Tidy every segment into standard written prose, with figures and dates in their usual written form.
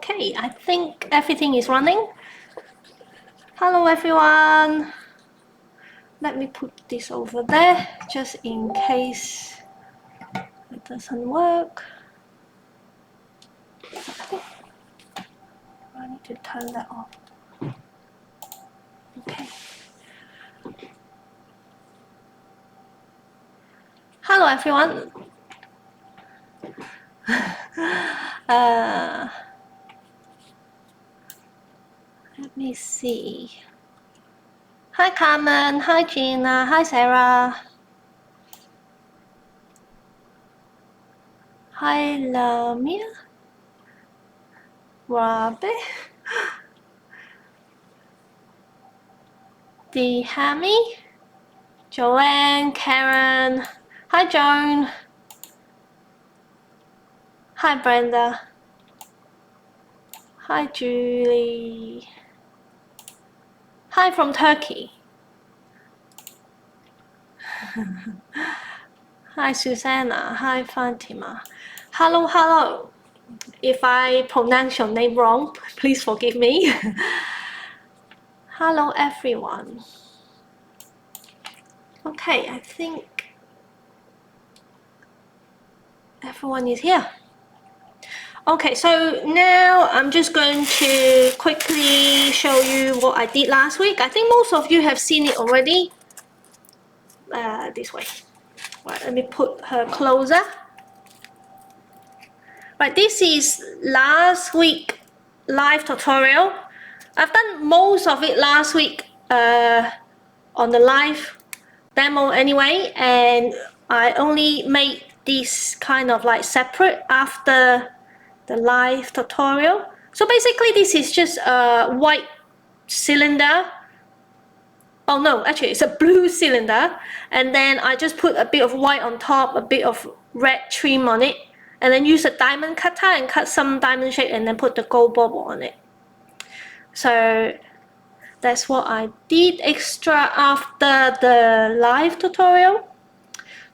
Okay, I think everything is running. Hello everyone. Let me put this over there just in case it doesn't work. I need to turn that off. Okay. Hello everyone. Let me see. Hi Carmen, hi Gina, hi Sarah. Hi Lamia. Robbie. The Hammy. Joanne, Karen. Hi Joan. Hi Brenda. Hi Julie. Hi from Turkey. Hi Susanna. Hi Fatima. Hello, hello. If I pronounce your name wrong, please forgive me. Hello everyone. Okay, I think everyone is here. Okay, so now I'm just going to quickly show you what I did last week. I think most of you have seen it already. This way. Right, let me put her closer. Right, this is last week live tutorial. I've done most of it last week on the live demo anyway, and I only made this kind of like separate after the live tutorial. So basically this is just a white cylinder. Oh no, actually it's a blue cylinder, and then I just put a bit of white on top, a bit of red trim on it, and then use a diamond cutter and cut some diamond shape and then put the gold bauble on it. So that's what I did extra after the live tutorial.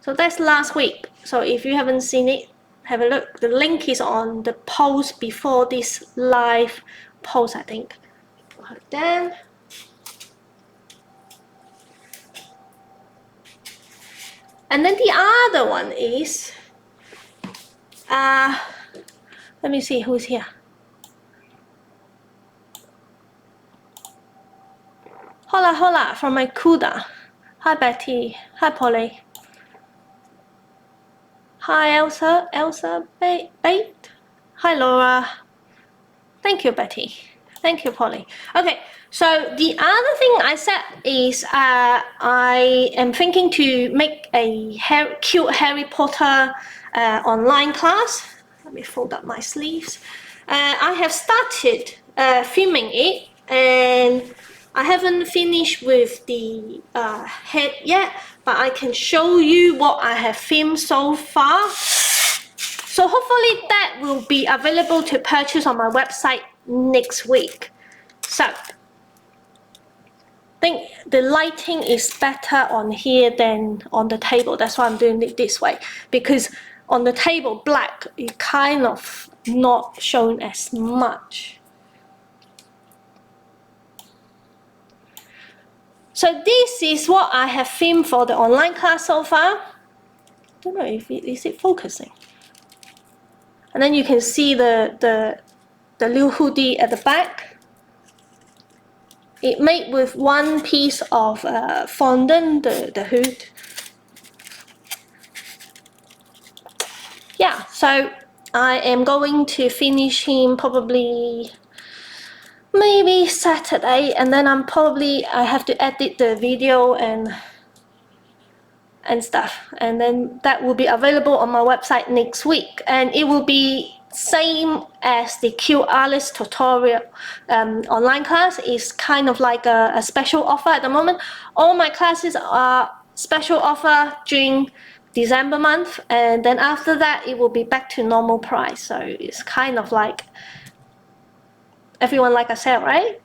So that's last week. So if you haven't seen it, have a look. The link is on the post before this live post, I think. Then and then the other one is let me see who's here. Hola hola from my Kuda. Hi Betty. Hi Polly. Hi Elsa Bait. Hi Laura. Thank you Betty. Thank you Polly. Okay, so the other thing I said is I am thinking to make a cute Harry Potter online class. Let me fold up my sleeves. I have started filming it, and I haven't finished with the head yet, but I can show you what I have filmed so far. So hopefully that will be available to purchase on my website next week. So I think the lighting is better on here than on the table. That's why I'm doing it this way, because on the table black is kind of not shown as much. So this is what I have filmed for the online class so far. I don't know if is it focusing. And then you can see the little hoodie at the back. It made with one piece of fondant, the hood. Yeah, so I am going to finish him probably maybe Saturday, and then I have to edit the video and stuff, and then that will be available on my website next week, and it will be same as the Alice tutorial online class. Is kind of like a special offer at the moment. All my classes are special offer during December month, and then after that it will be back to normal price. So it's kind of like everyone like I said, right?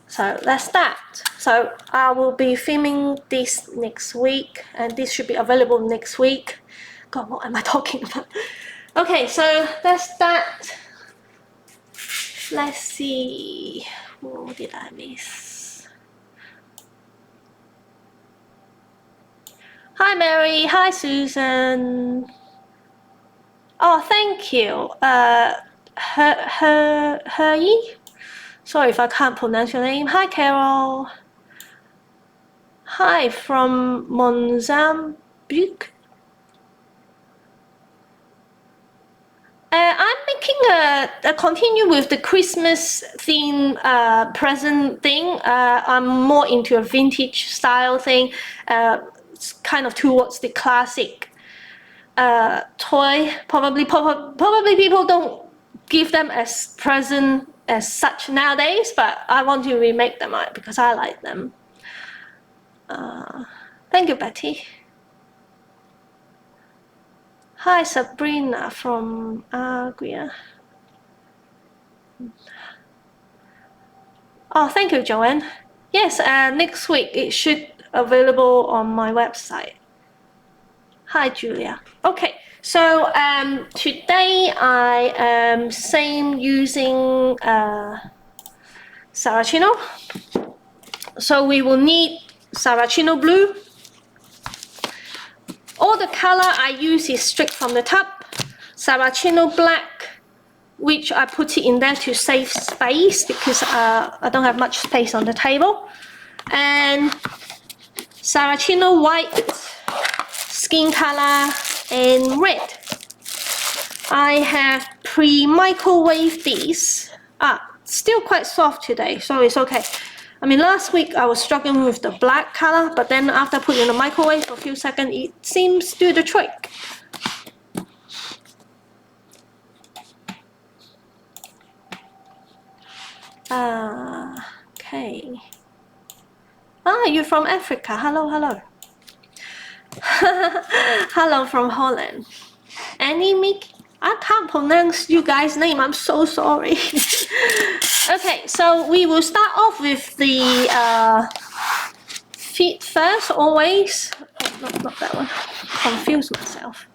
So that's that. So I will be filming this next week, and this should be available next week. God, what am I talking about? Okay, so that's that. Let's see, what did I miss? Hi Mary, hi Susan. Oh, thank you. Sorry if I can't pronounce your name. Hi Carol. Hi from Mozambique. I'm making a continue with the Christmas theme present thing. I'm more into a vintage style thing, it's kind of towards the classic toy. Probably people don't give them as present as such nowadays, but I want to remake them because I like them. Thank you, Betty. Hi, Sabrina from Agria. Oh, thank you, Joanne. Yes, next week it should available on my website. Hi, Julia. Okay, so today I am using Saracino. So we will need Saracino blue. All the color I use is straight from the tub. Saracino black, which I put it in there to save space because I don't have much space on the table. And Saracino white, skin color, and red. I have pre-microwave these. Still quite soft today, so it's okay. I mean, last week I was struggling with the black color, but then after putting in the microwave for a few seconds, it seems to do the trick. Okay. You're from Africa. Hello, hello. Hello from Holland. Annie Mick. I can't pronounce you guys' name. I'm so sorry. Okay, so we will start off with the feet first, always. Oh, not that one. Confuse myself.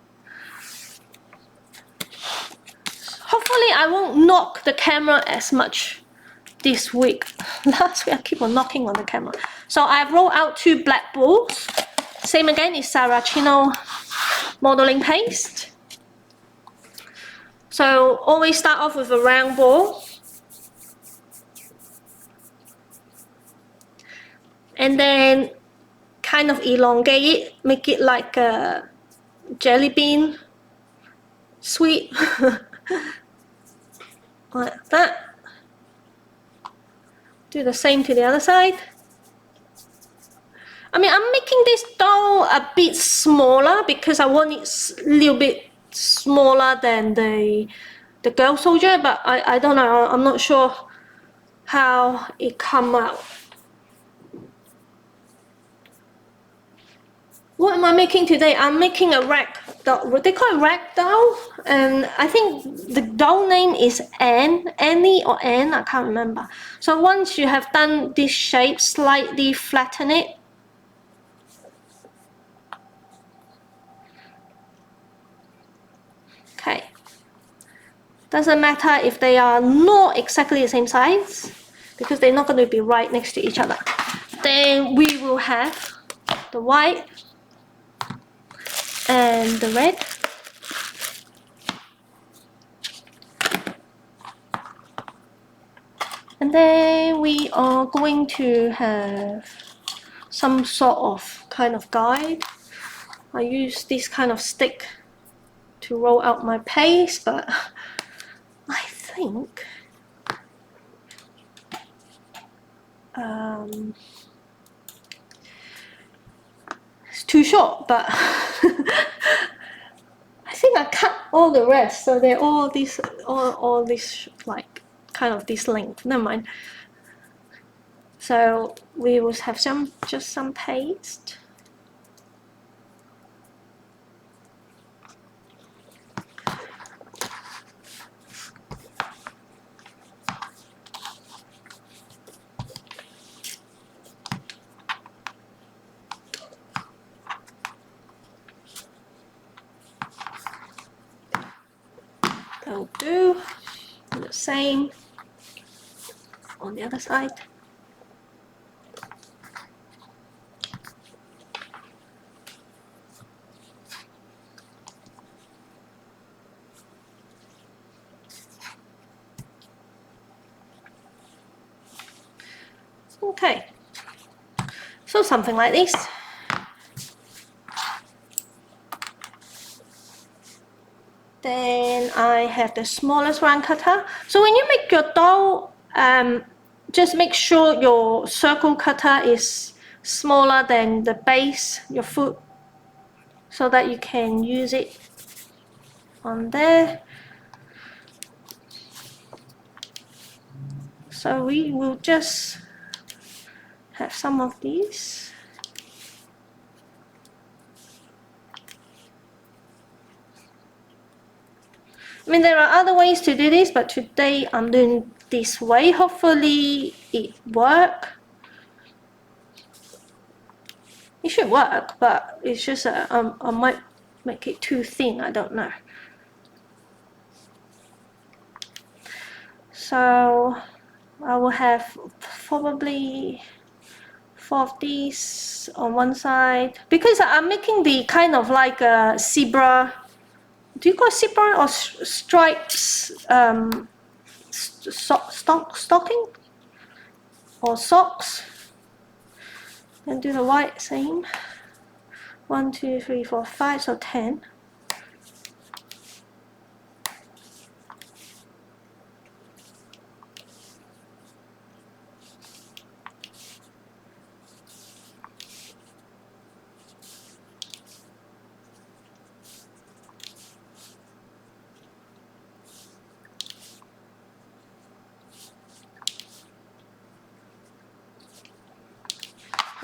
Hopefully I won't knock the camera as much this week. Last week I keep on knocking on the camera. So I've rolled out 2 black balls. Same again is Saracino modeling paste. So always start off with a round ball. And then kind of elongate it, make it like a jelly bean, sweet, like that. Do the same to the other side. I mean, I'm making this doll a bit smaller because I want it a little bit smaller than the girl soldier, but I don't know, I'm not sure how it come out. What am I making today? I'm making a rag doll. What they call it, rag doll, and I think the doll name is Annie or Anne, I can't remember. So once you have done this shape, slightly flatten it. Okay. Doesn't matter if they are not exactly the same size, because they're not going to be right next to each other. Then we will have the white and the red. And then we are going to have some sort of kind of guide. I use this kind of stick to roll out my paste, but I think it's too short, but I think I cut all the rest, so they're all this like kind of this length. Never mind. So we will have just some paste. That'll do. The same. on the other side. Okay, so something like this. Then I have the smallest round cutter. So when you make your dough, just make sure your circle cutter is smaller than the base, your foot, so that you can use it on there. So we will just have some of these. I mean, there are other ways to do this, but today I'm doing this way. Hopefully it works. It should work, but it's just I might make it too thin, I don't know. So I will have probably 4 of these on one side, because I'm making the kind of like a zebra. Do you call it zebra or stripes? Stocking or socks? And do the white same. 1, 2, 3, 4, 5, so 10.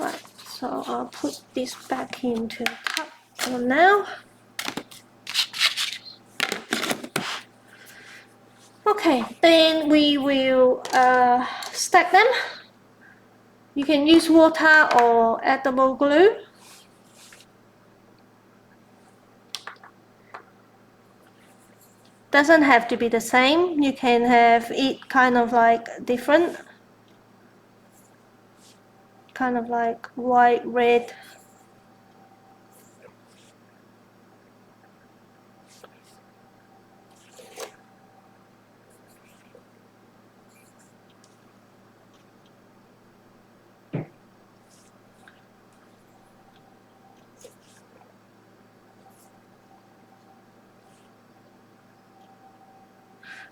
Right, so I'll put this back into the cup for now. Okay, then we will stack them. You can use water or edible glue. Doesn't have to be the same. You can have it kind of like different. Kind of like white, red.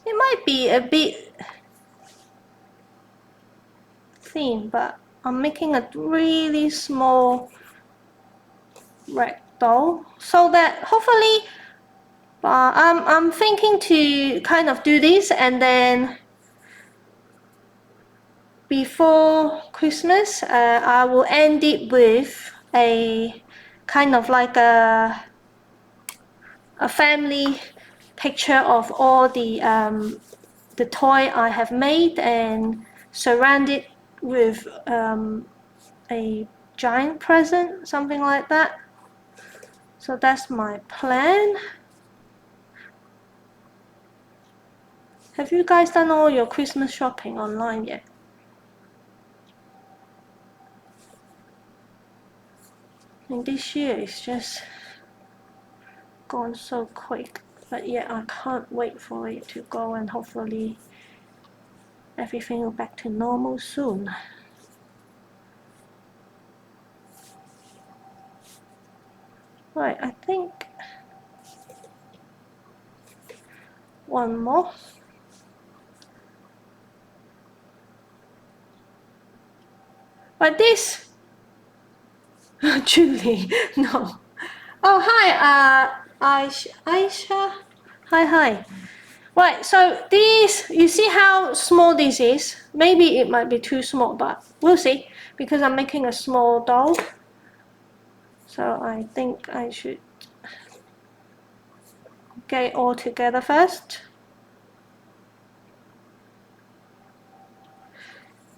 It might be a bit thin, but I'm making a really small rectangle so that hopefully I'm thinking to kind of do this, and then before Christmas I will end it with a kind of like a family picture of all the toy I have made, and surround it with a giant present, something like that. So that's my plan. Have you guys done all your Christmas shopping online yet? And this year is just gone so quick, but yeah, I can't wait for it to go, and hopefully everything will back to normal soon. Right, I think one more. But this, Julie, no. Oh, hi, Aisha. Hi. Right, so these, you see how small this is? Maybe it might be too small, but we'll see, because I'm making a small doll. So I think I should get it all together first.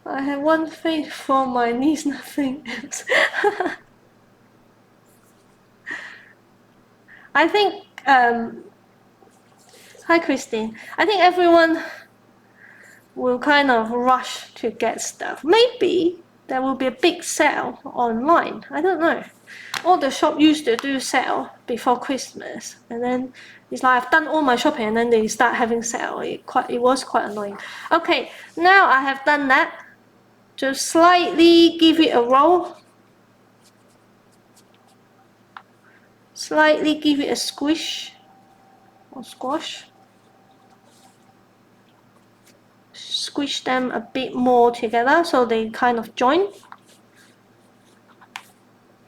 I have one face for my niece, nothing else. I think, hi Christine. I think everyone will kind of rush to get stuff. Maybe there will be a big sale online. I don't know. All the shop used to do sale before Christmas, and then it's like I've done all my shopping and then they start having sale. It was quite annoying. Okay, now I have done that. Just slightly give it a roll. Slightly give it a squish or squash. Squish them a bit more together so they kind of join.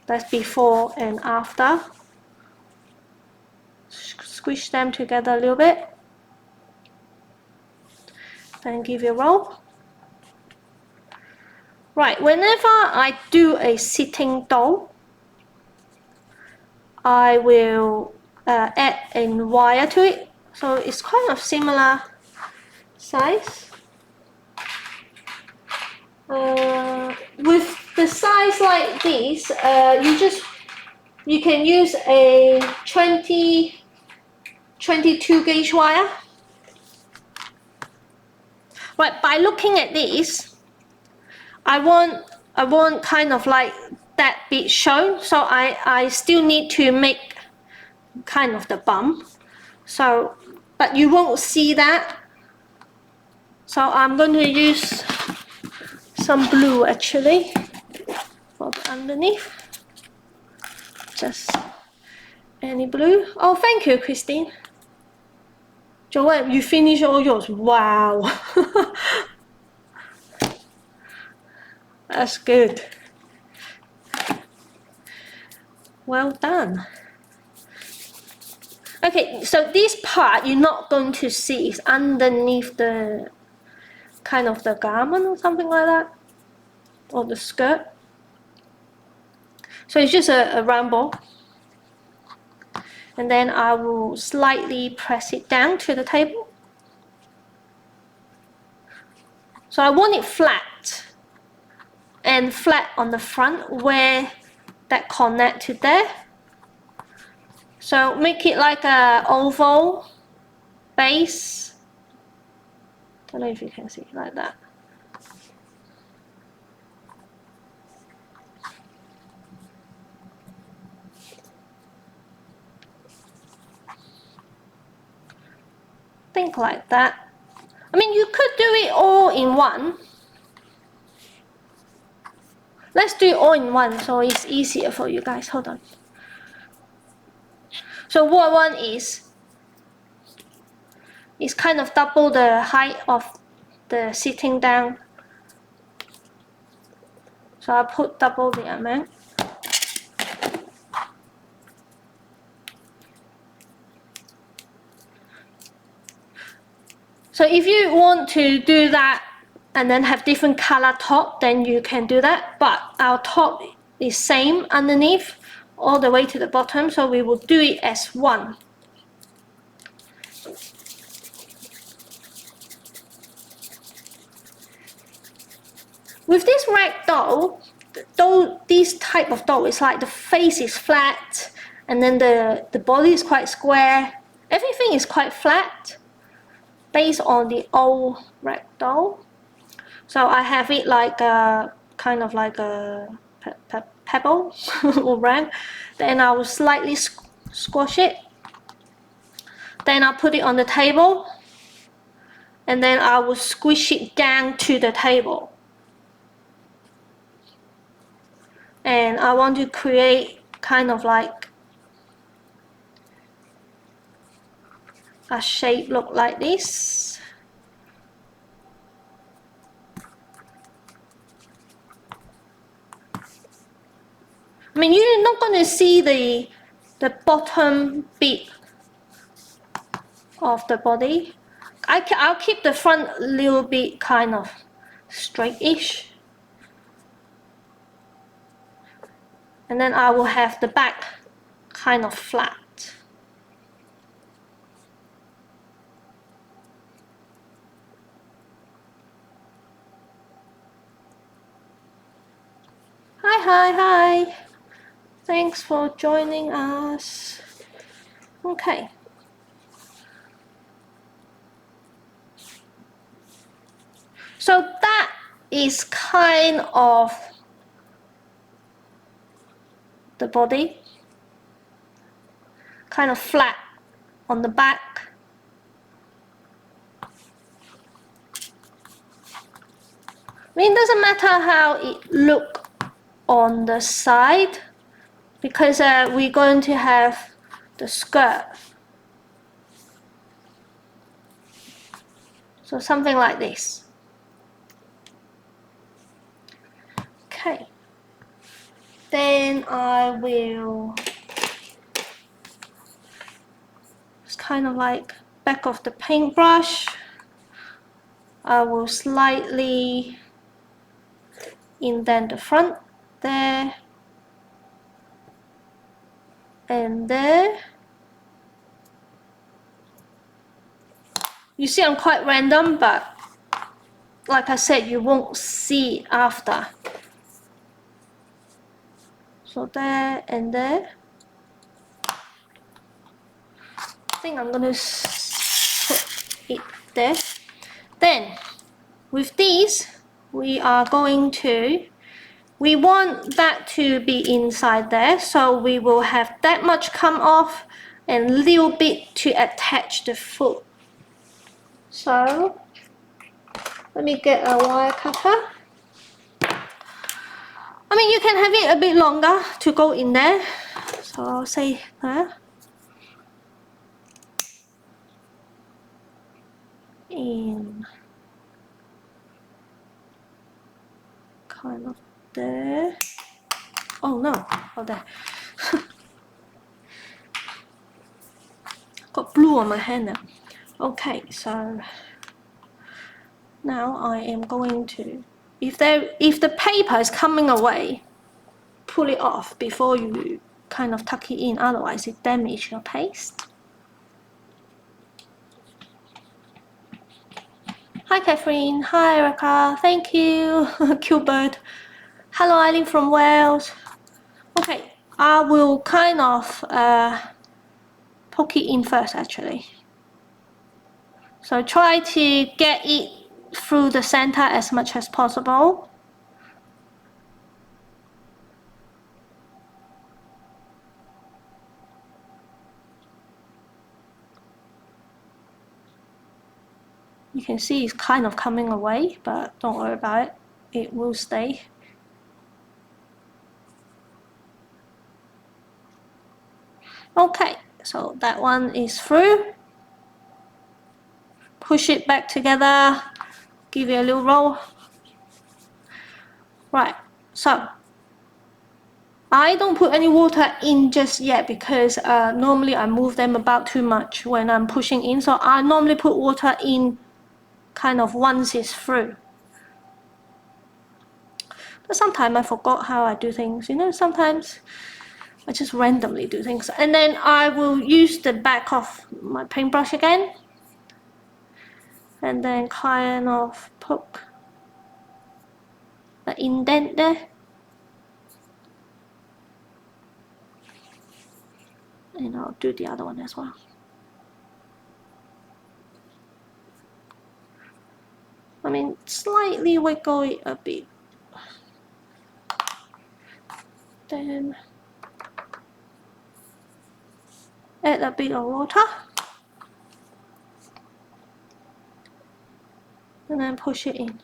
That's before and after. Squish them together a little bit. Then give it a roll. Right, whenever I do a sitting dough, I will add a wire to it. So it's kind of similar size. With the size like this, you can use a 22 gauge wire. Right, by looking at this, I want kind of like that bit shown, so I still need to make kind of the bump. So, but you won't see that. So I'm going to use some glue actually for the underneath. Just any glue. Oh, thank you, Christine. Joanne, you finished all yours. Wow. That's good. Well done. Okay, so this part you're not going to see is underneath the kind of the garment or something like that, or the skirt. So it's just a round ball. And then I will slightly press it down to the table. So I want it flat, and flat on the front where that connect to there. So make it like a oval base. Don't know if you can see it like that. Think like that. I mean, you could do it all in one. Let's do it all in one so it's easier for you guys. Hold on. So what I want is kind of double the height of the sitting down. So I put double the amount. So if you want to do that and then have different color top, then you can do that. But our top is same underneath all the way to the bottom, so we will do it as one. With this rag dough, this type of dough is like the face is flat and then the body is quite square. Everything is quite flat based on the old rag dough. So I have it like a kind of like a pebble or rag. Then I will slightly squash it. Then I'll put it on the table. And then I will squish it down to the table. And I want to create kind of like a shape look like this. I mean, you're not going to see the bottom bit of the body. I'll keep the front a little bit kind of straight-ish. And then I will have the back kind of flat. Hi. Thanks for joining us. Okay. So that is kind of the body, kind of flat on the back. I mean, it doesn't matter how it look on the side, because we're going to have the skirt. So something like this. Okay. Then I will, it's kind of like back of the paintbrush, I will slightly indent the front there and there. You see I'm quite random, but like I said, you won't see it after. So there and there. I think I'm gonna put it there. Then with these, we are going to, we want that to be inside there, so we will have that much come off and a little bit to attach the foot. So let me get a wire cutter. I mean, you can have it a bit longer to go in there. So I'll say that. In kind of there. Oh no, oh there. Got blue on my hand now. Okay, so now I am going to, if the paper is coming away, pull it off before you kind of tuck it in, otherwise it damages your paste. Hi Catherine, hi Erica, thank you. Cute bird. Hello Eileen from Wales. Okay, I will kind of poke it in first actually. So try to get it through the center as much as possible. You can see it's kind of coming away, but don't worry about it, it will stay. Okay, so that one is through. Push it back together, give it a little roll. Right, so I don't put any water in just yet because normally I move them about too much when I'm pushing in, so I normally put water in kind of once it's through. But sometimes I forgot how I do things, you know, sometimes I just randomly do things. And then I will use the back of my paintbrush again and then kind of poke the indent there. And I'll do the other one as well. I mean, slightly wiggle it a bit. Then add a bit of water. And then push it in.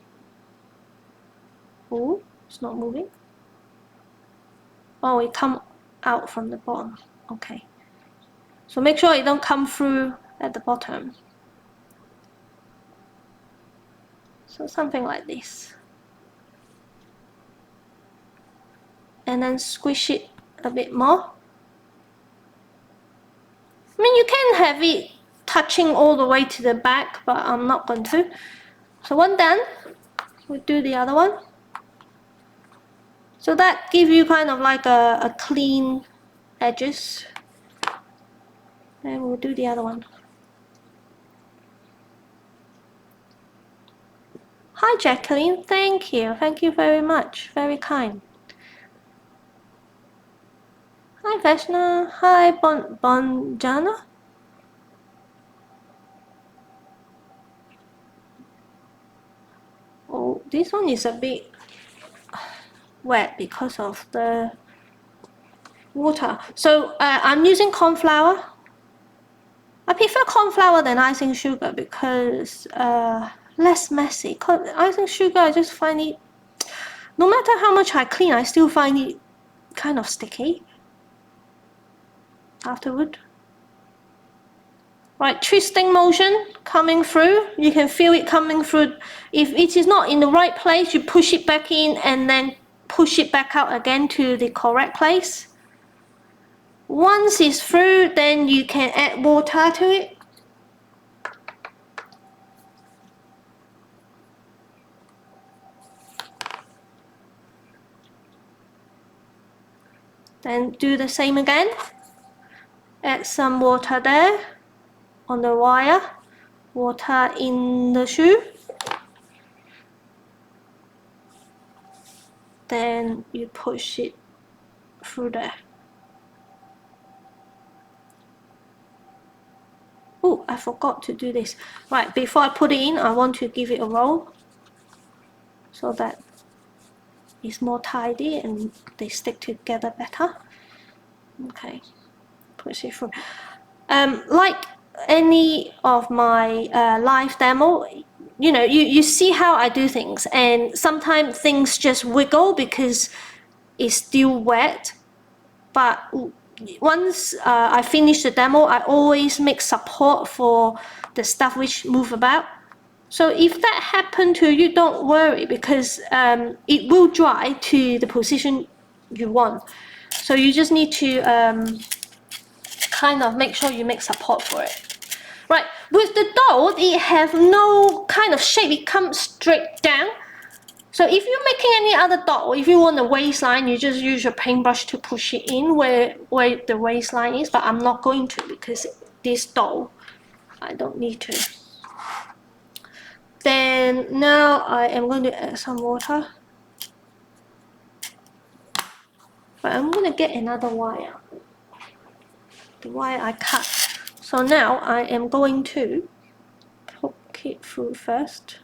Oh, it's not moving. Oh, it come out from the bottom. Okay. So make sure it don't come through at the bottom. So something like this. And then squish it a bit more. I mean, you can have it touching all the way to the back, but I'm not going to. So one done, we'll do the other one. So that gives you kind of like a clean edges. And we'll do the other one. Hi Jacqueline, thank you very much, very kind. Hi Vashna, hi Bonjana. this one is a bit wet because of the water. So I'm using corn flour. I prefer corn flour than icing sugar because less messy. Icing sugar, I just find it, no matter how much I clean, I still find it kind of sticky afterward. Right, twisting motion coming through. You can feel it coming through. If it is not in the right place, you push it back in and then push it back out again to the correct place. Once it's through, then you can add water to it. Then do the same again. Add some water there on the wire, water in the shoe. Then you push it through there. Oh, I forgot to do this. Right, before I put it in, I want to give it a roll so that it's more tidy and they stick together better. Okay, push it through. Like any of my live demo, you know, you see how I do things, and sometimes things just wiggle because it's still wet. But once I finish the demo, I always make support for the stuff which move about. So if that happened to you, don't worry, because it will dry to the position you want. So you just need to kind of make sure you make support for it. Right, with the dough, it have no kind of shape, it comes straight down. So if you're making any other dough, if you want a waistline, you just use your paintbrush to push it in where the waistline is, but I'm not going to because this dough, I don't need to. Then now I am going to add some water. But I'm going to get another wire. The wire I cut. So now I am going to poke it through first,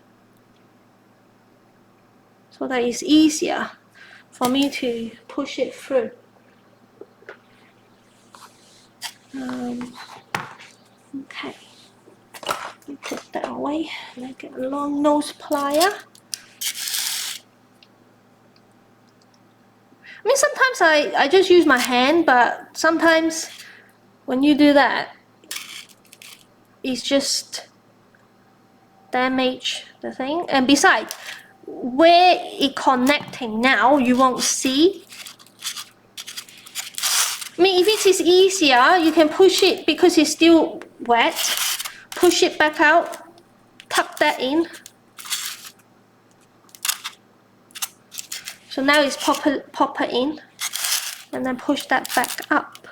so that it's easier for me to push it through. Okay, put that away and I get a long nose plier. I mean, sometimes I just use my hand, but sometimes when you do that, it's just damage the thing. And besides, where it connecting now, you won't see. I mean, if it is easier, you can push it because it's still wet. Push it back out, tuck that in. So now it's pop it in, and then push that back up.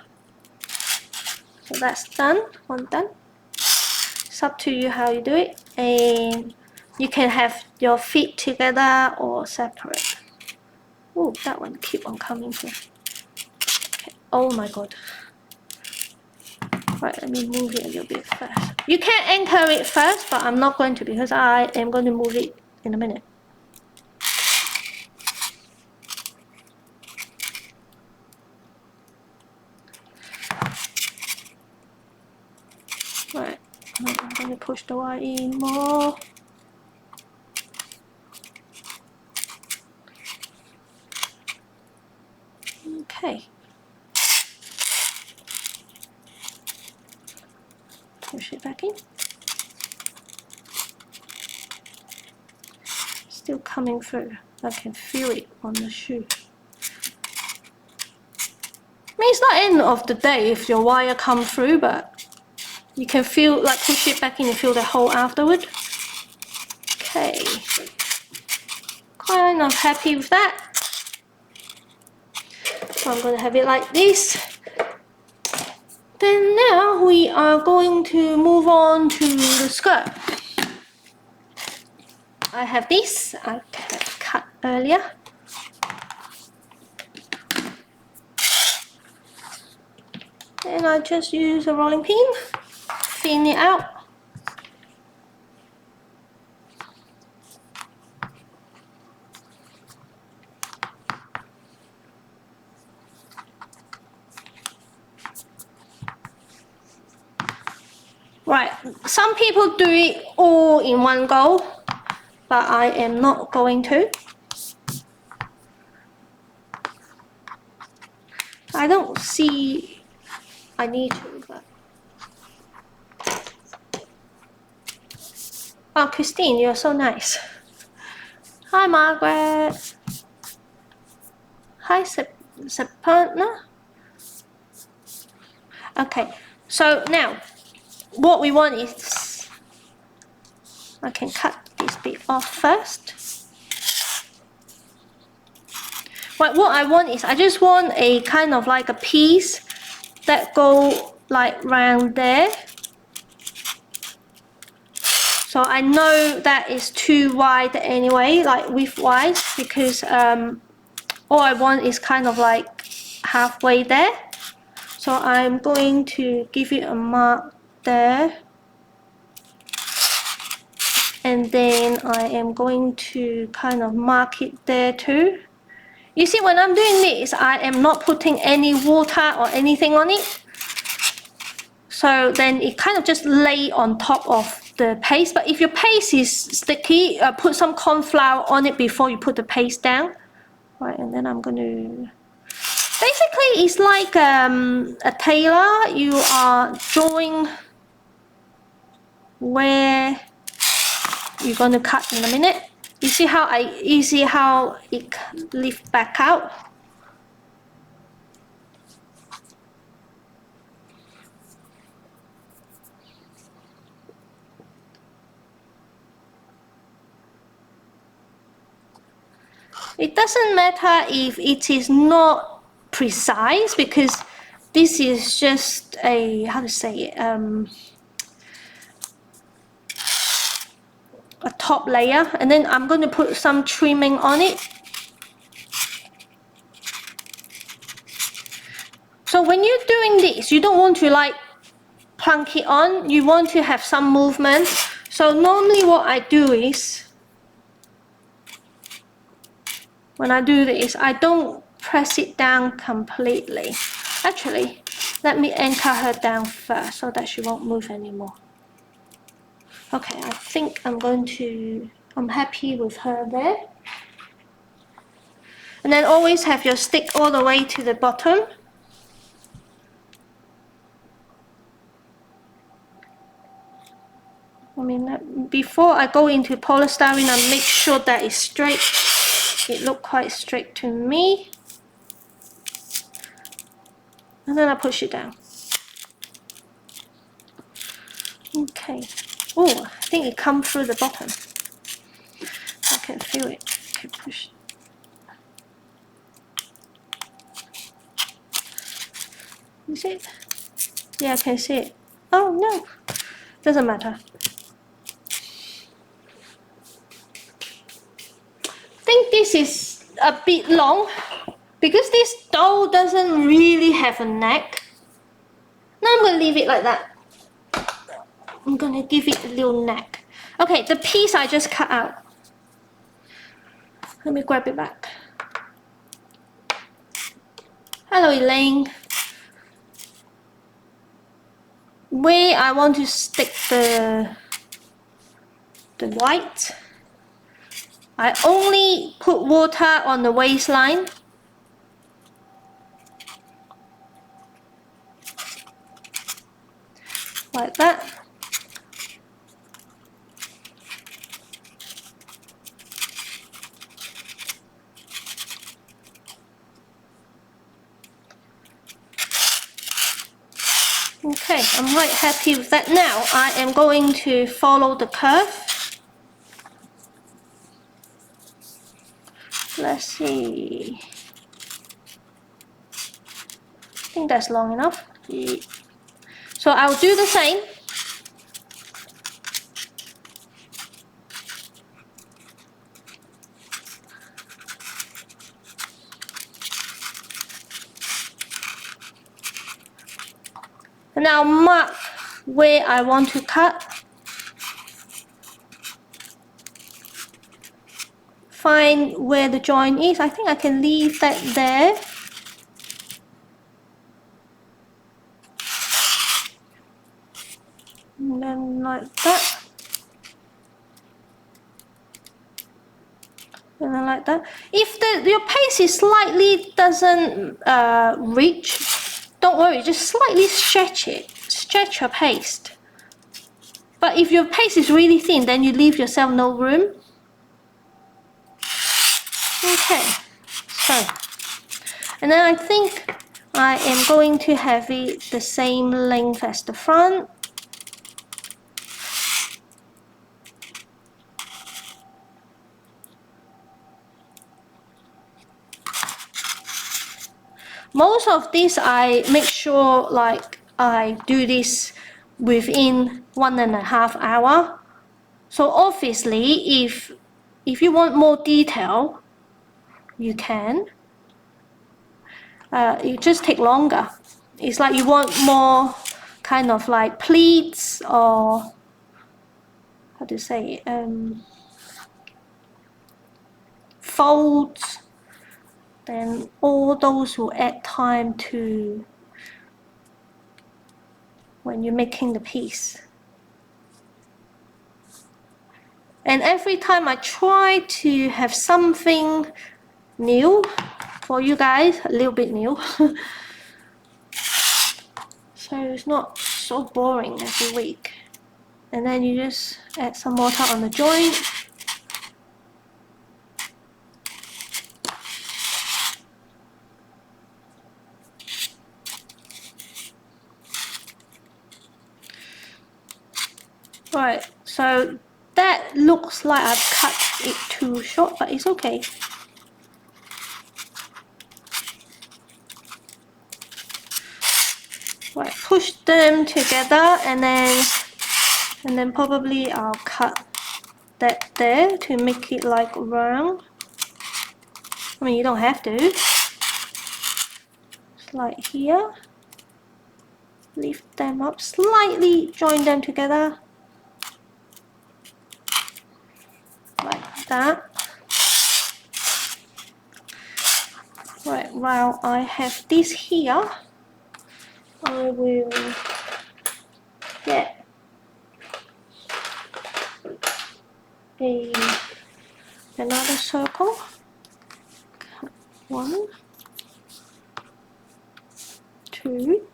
So that's done, one done. It's up to you how you do it, and you can have your feet together or separate. Oh, that one keep on coming through. Okay. Oh my god. Right, let me move it a little bit first. You can anchor it first, but I'm not going to because I am going to move it in a minute. Right, I'm going to push the wire in more. Okay. Push it back in. Still coming through. I can feel it on the shoe. I mean, it's not end of the day if your wire come through, but you can feel, like, push it back in and feel the hole afterward. Okay. Kind of happy with that. So I'm going to have it like this. Then now we are going to move on to the skirt. I have this, I cut earlier. And I just use a rolling pin, thin it out. Right, some people do it all in one go, but I am not going to. I don't see I need to, but... Oh, Christine, you're so nice. Hi, Margaret. Hi, Sapana. Okay, so now what we want is, I can cut this bit off first. What I want is, I just want a kind of like a piece that go like round there. So I know that is too wide anyway, like width-wise, because all I want is kind of like halfway there. So I'm going to give it a mark there. And then I am going to kind of mark it there too. You see, when I'm doing this, I am not putting any water or anything on it. So then it kind of just lay on top of the paste. But if your paste is sticky, put some corn flour on it before you put the paste down. Right, and then I'm going to... Basically, it's like a tailor. You are drawing where you're going to cut in a minute. You see how it lifts back out? It doesn't matter if it is not precise, because this is just a, how to say it, a top layer, and then I'm going to put some trimming on it. So when you're doing this, you don't want to like plunk it on, you want to have some movement. So normally what I do is, when I do this, I don't press it down completely. Actually, let me anchor her down first so that she won't move anymore. Okay, I think I'm happy with her there. And then always have your stick all the way to the bottom. I mean, before I go into polystyrene, I make sure that it's straight. It looks quite straight to me. And then I push it down. Okay. Oh, I think it comes through the bottom. I can feel it. Okay, push. You see it? Yeah, I can see it. Oh no, doesn't matter. I think this is a bit long because this doll doesn't really have a neck. Now I'm going to leave it like that. I'm going to give it a little neck. Okay, the piece I just cut out. Let me grab it back. Hello, Elaine. Where I want to stick the white, I only put water on the waistline. Like that. Okay, I'm quite happy with that. Now I am going to follow the curve. Let's see. I think that's long enough. So I'll do the same. And I'll mark where I want to cut. Find where the joint is. I think I can leave that there. And then and then like that. If your paste is slightly doesn't reach, don't worry, just slightly stretch it. Stretch your paste. But if your paste is really thin, then you leave yourself no room. Okay, so, and then I think I am going to have it the same length as the front. Most of this I make sure like I do this within 1.5 hours. So obviously if you want more detail, you can. It just take longer. It's like you want more kind of like pleats or how to say folds, then all those will add time to when you're making the piece. And every time I try to have something new for you guys, a little bit new. So it's not so boring every week. And then you just add some water on the joint. Right, so that looks like I've cut it too short, but it's okay. Right, push them together and then probably I'll cut that there to make it like round. I mean, you don't have to. It's like here. Lift them up slightly, join them together. Like that. Right, while I have this here, I will get another circle. 1, 2,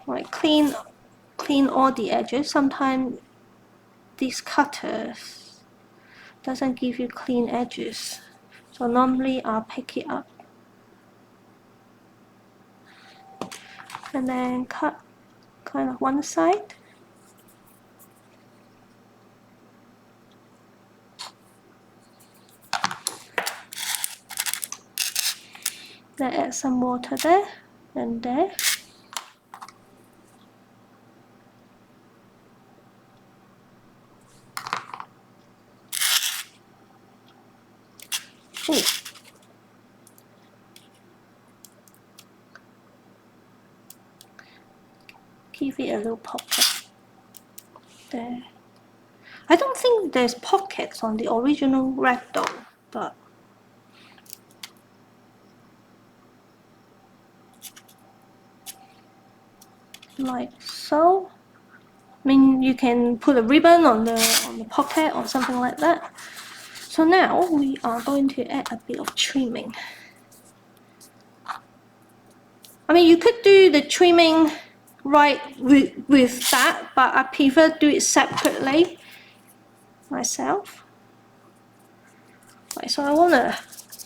right, clean all the edges. Sometimes these cutters doesn't give you clean edges, so normally I'll pick it up and then cut kind of one side. Then add some water there and there. Ooh. Give it a little pocket there. I don't think there's pockets on the original ragdoll, but like so. I mean, you can put a ribbon on the pocket or something like that. So now we are going to add a bit of trimming. I mean, you could do the trimming right with that, but I prefer to do it separately myself. Right, so I want a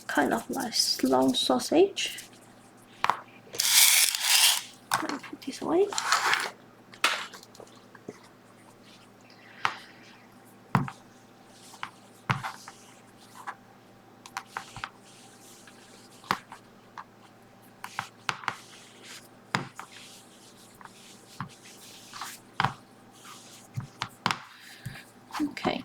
kind of like long sausage. Let me put this away. Okay.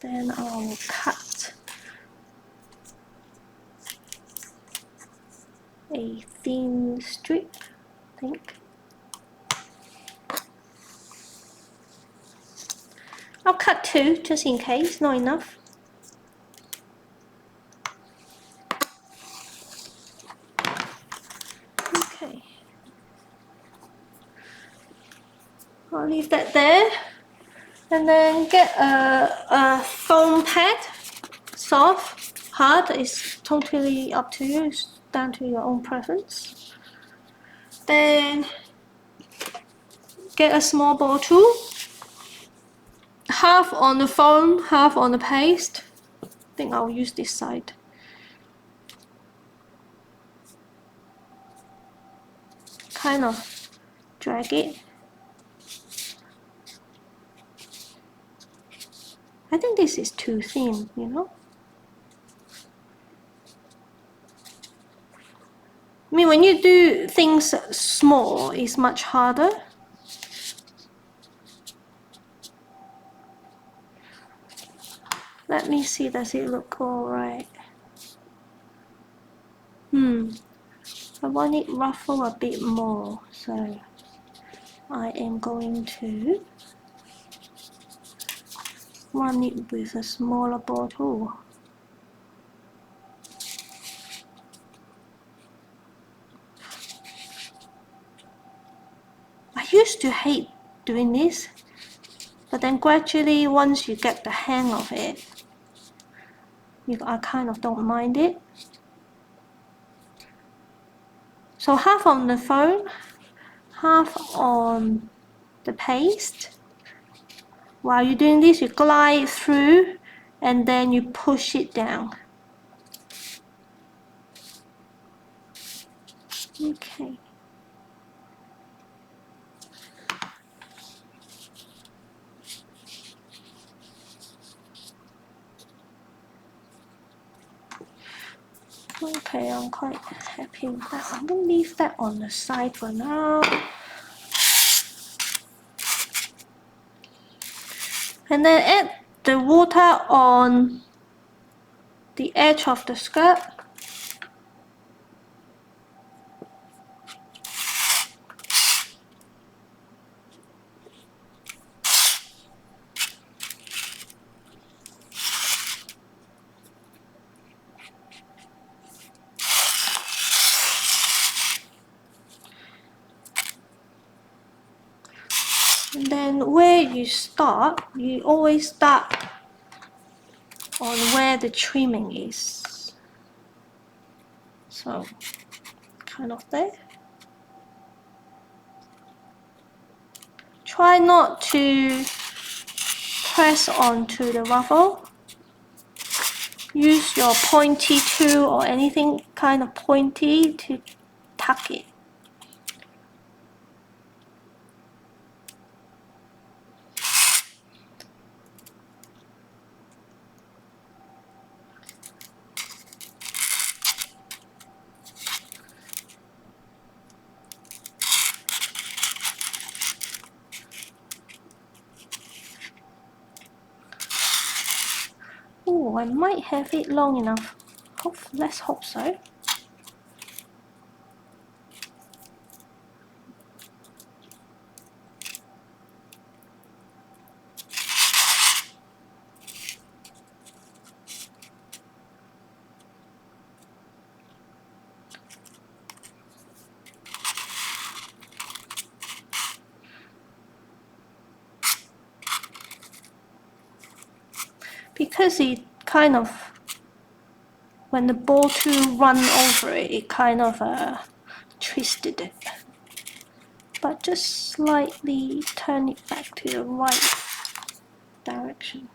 Then I'll cut a thin strip, I think. I'll cut 2 just in case, not enough. Okay. I'll leave that there. And then get a foam pad, soft, hard, it's totally up to you, it's down to your own preference. Then get a small bottle, half on the foam, half on the paste. I think I'll use this side. Kind of drag it. I think this is too thin, you know. I mean, when you do things small, it's much harder. Let me see, does it look alright? I want it ruffle a bit more, so I am going to run it with a smaller bottle. I used to hate doing this, but then gradually once you get the hang of it, I kind of don't mind it. So half on the foam, half on the paste. While you're doing this, you glide through and then you push it down. Okay. Okay, I'm quite happy with that. I'm going to leave that on the side for now. And then add the water on the edge of the skirt. And then where you start, you always start on where the trimming is. So, kind of there. Try not to press onto the ruffle. Use your pointy tool or anything kind of pointy to tuck it. Oh, I might have it long enough. Let's hope so. Because it kind of, when the ball tool run over it, it kind of twisted it. But just slightly turn it back to the right direction.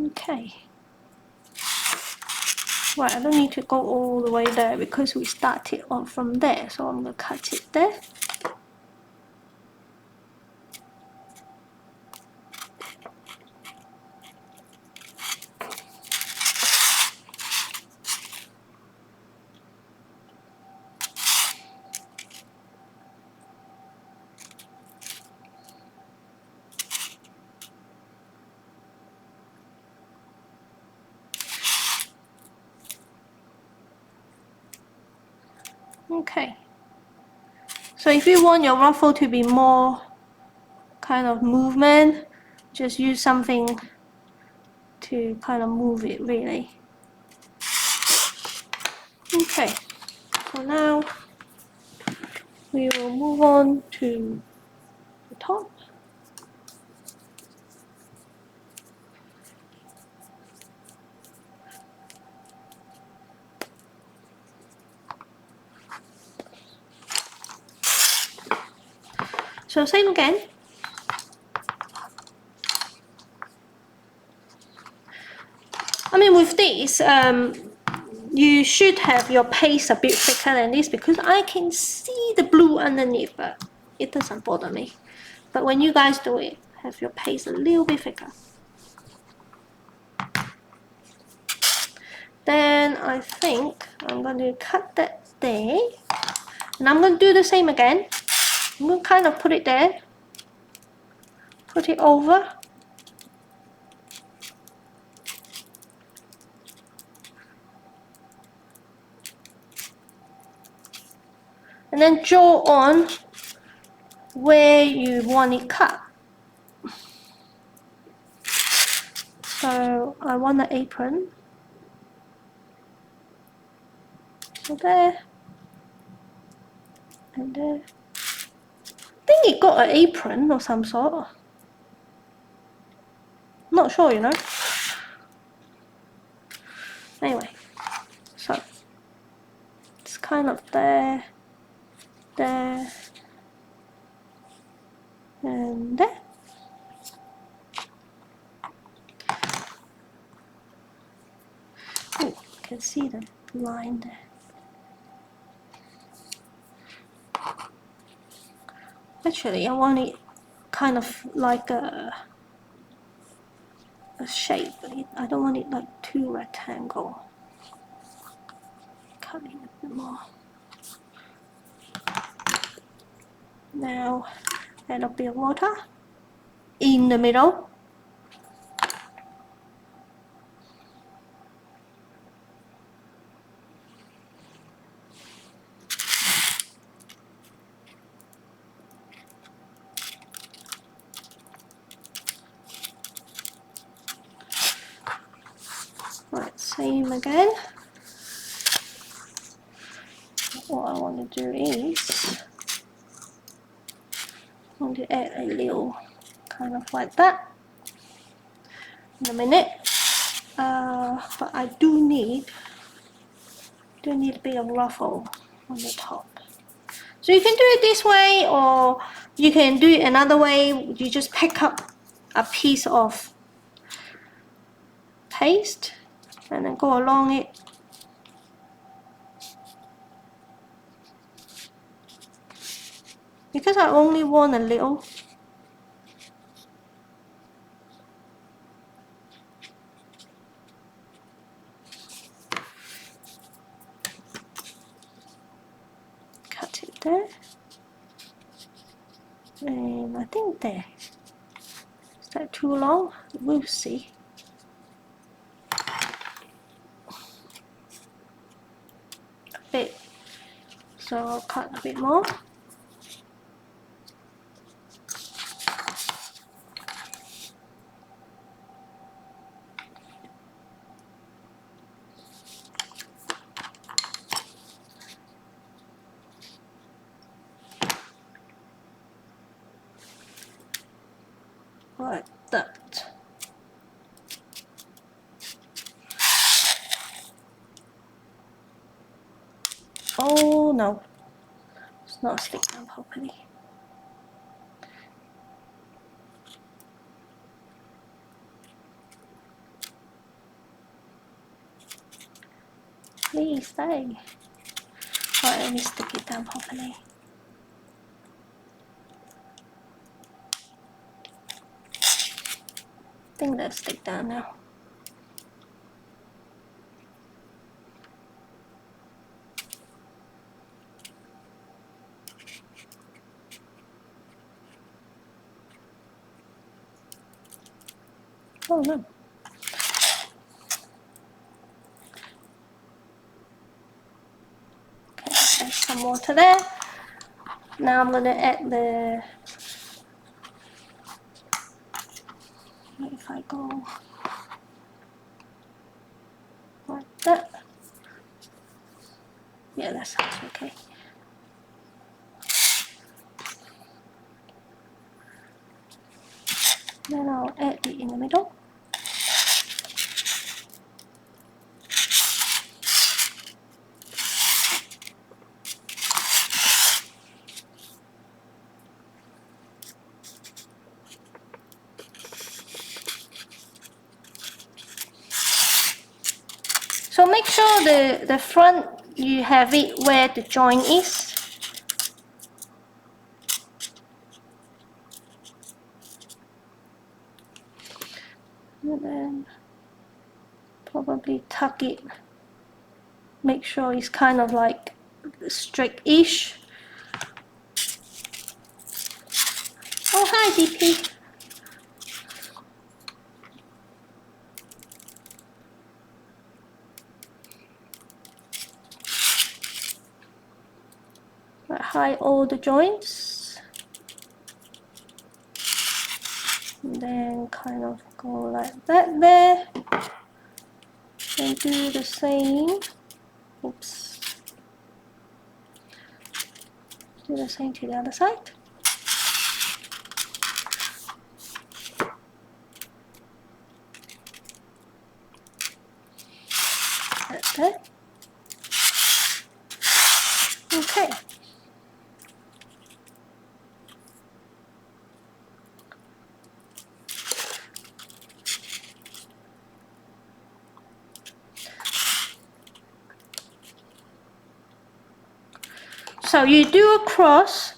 Okay. Right, I don't need to go all the way there because we started on from there, so I'm going to cut it there. Okay. So if you want your ruffle to be more kind of movement, just use something to kind of move it really. Okay, so now we will move on to the top. So same again. I mean with this, you should have your paste a bit thicker than this because I can see the blue underneath, but it doesn't bother me. But when you guys do it, have your paste a little bit thicker. Then I think I'm going to cut that there. And I'm going to do the same again. I'm going to kind of put it there. Put it over. And then draw on where you want it cut. So I want the apron. So there. And there. I think it got an apron or some sort. Not sure, you know. Anyway, so it's kind of there, there, and there. Oh, you can see the line there. Actually, I want it kind of like a shape. I don't want it like too rectangle. Cut it a bit more. Now, add a bit of water in the middle. Right, same again. What I want to do is I want to add a little kind of like that in a minute. But I do need a bit of ruffle on the top. So you can do it this way, or you can do it another way. You just pick up a piece of paste and then go along it. Because I only want a little, cut it there, and I think there. Is that too long? We'll see. A bit, so I'll cut a bit more. Like that. Oh no, it's not sticking down properly. Please stay. Right, let me stick it down properly. I think that'll stick down now. Oh no. Okay, add some some water there. Now I'm going to add the, if I go like that, yeah, that sounds okay. Then I'll add it in the middle. So make sure the front you have it where the joint is. And then probably tuck it. Make sure it's kind of like straight-ish. Oh, hi, DP. Hide all the joints. And then kind of go like that there. And do the same. Oops. Do the same to the other side. Like that. Okay. So you do a cross,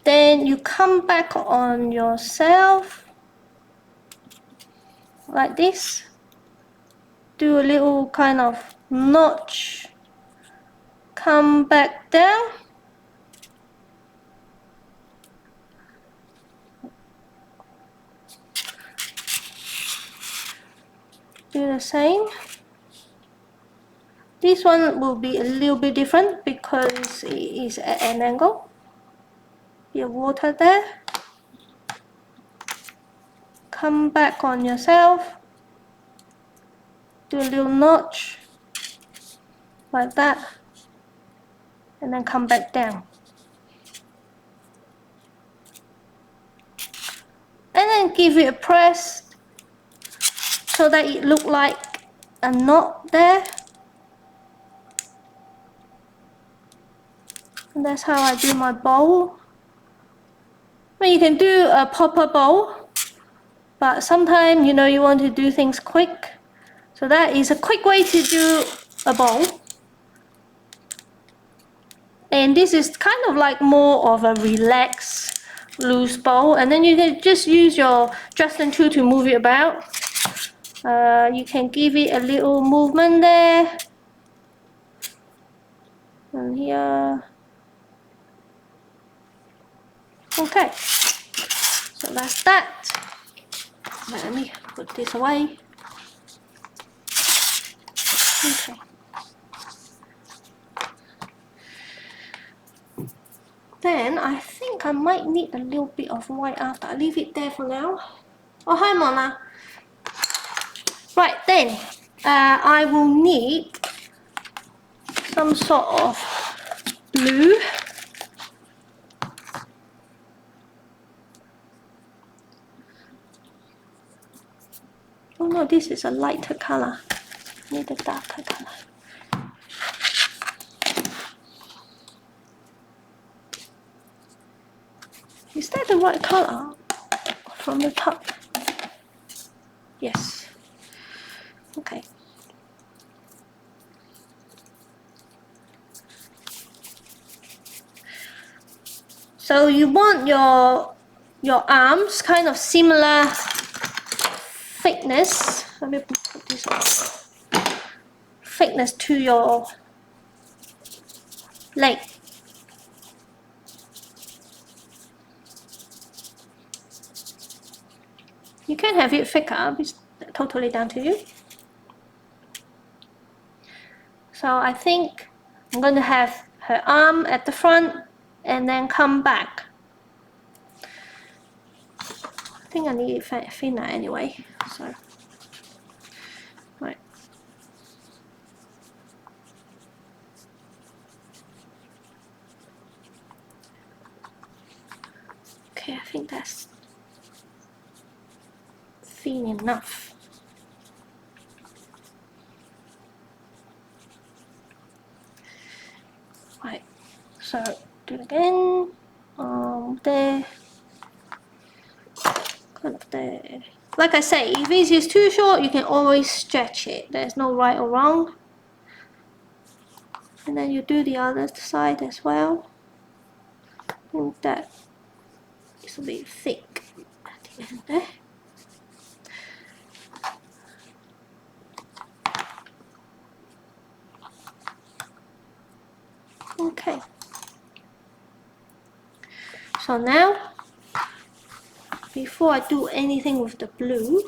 then you come back on yourself like this. Do a little kind of notch, come back down. Do the same. This one will be a little bit different because it is at an angle. Your water there. Come back on yourself. Do a little notch like that. And then come back down. And then give it a press so that it look like a knot there. And that's how I do my bowl. I mean, you can do a proper bowl, but sometimes you know you want to do things quick. So that is a quick way to do a bowl. And this is kind of like more of a relaxed, loose bowl. And then you can just use your Justin tool to move it about. You can give it a little movement there. And here. Okay. So that's that. Let me put this away. Okay. Then I think I might need a little bit of white after. I leave it there for now. Oh, hi Mona. Right then, I will need some sort of blue. Oh no, this is a lighter color. I need a darker color. Is that the right color from the top? Yes. Okay. So you want your arms kind of similar thickness. Let me put this on. Thickness to your leg. You can have it thicker, it's totally down to you. So I think I'm going to have her arm at the front and then come back. I think I need it thinner anyway, so right. Okay, I think that's thin enough. Right, so do it again. There, kind of there. Like I say, if this is too short, you can always stretch it. There's no right or wrong. And then you do the other side as well. I think that is a bit thick at the end there. Okay. So now, before I do anything with the blue,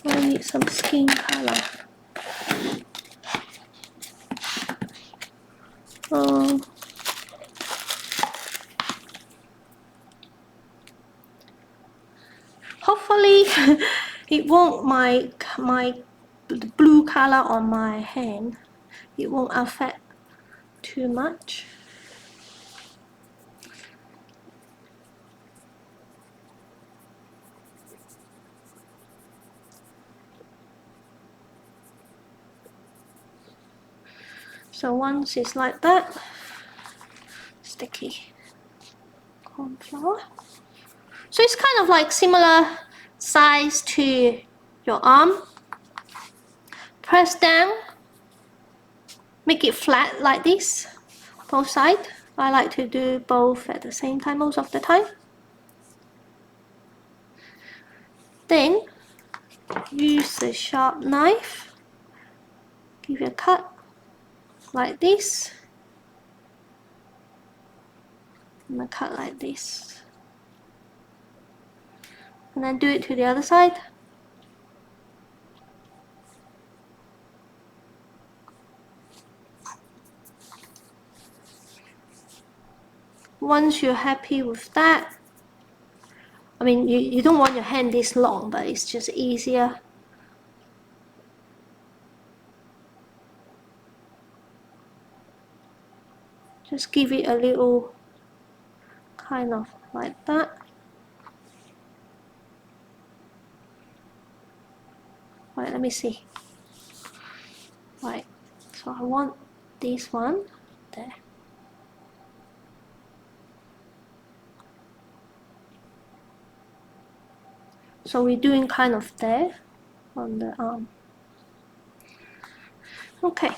I need some skin color. Hopefully, it won't my blue color on my hand. It won't affect too much. So once it's like that, sticky corn flour. So it's kind of like similar size to your arm. Press down, make it flat like this, both sides. I like to do both at the same time most of the time. Then use a sharp knife, give it a cut like this, and a cut like this, and then do it to the other side. Once you're happy with that, I mean, you don't want your hand this long, but it's just easier. Just give it a little kind of like that. Right, let me see. Right, so I want this one there. So we're doing kind of there on the arm. Okay,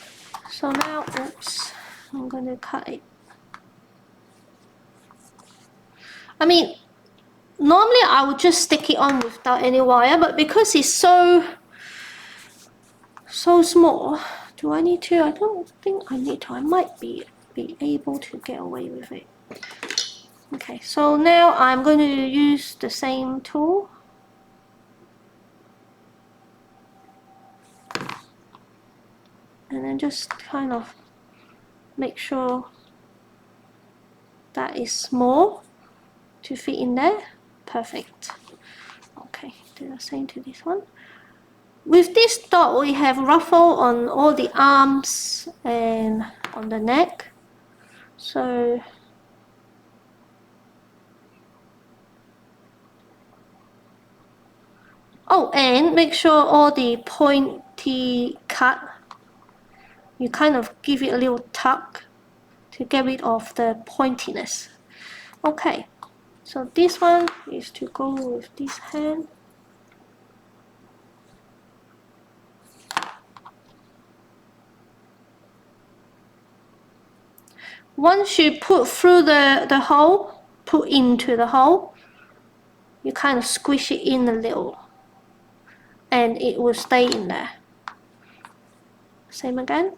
so now, oops, I'm going to cut it. I mean, normally I would just stick it on without any wire, but because it's so small, do I need to? I don't think I need to. I might be able to get away with it. Okay, so now I'm going to use the same tool. And then just kind of make sure that is small to fit in there. Perfect. Okay, do the same to this one. With this dot, we have ruffle on all the arms and on the neck. So oh, and make sure all the pointy cut, you kind of give it a little tuck to get rid of the pointiness. Okay, so this one is to go with this hand. Once you put through the hole, put into the hole, you kind of squish it in a little and it will stay in there. Same again.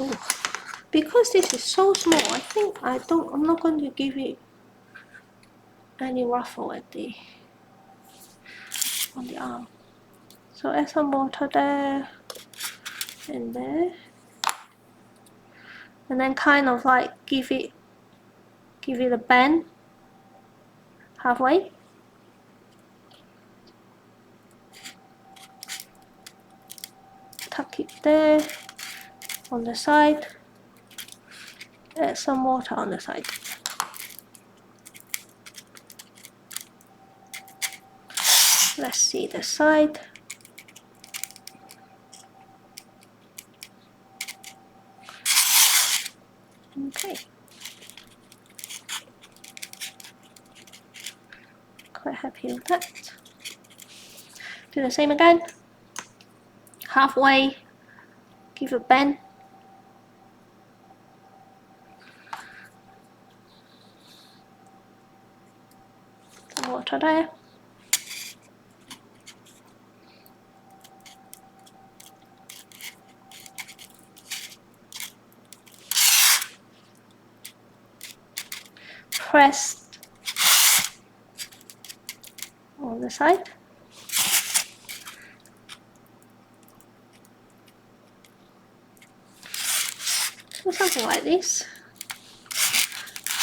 Ooh. because this is so small, I think I'm not going to give it any ruffle on the arm. So add some water there and there, and then kind of like give it a bend halfway. Tuck it there on the side. Add some water on the side. Let's see the side. Okay. Quite happy with that. Do the same again. Halfway, give a bend. Some water there. Pressed on the side. So something like this.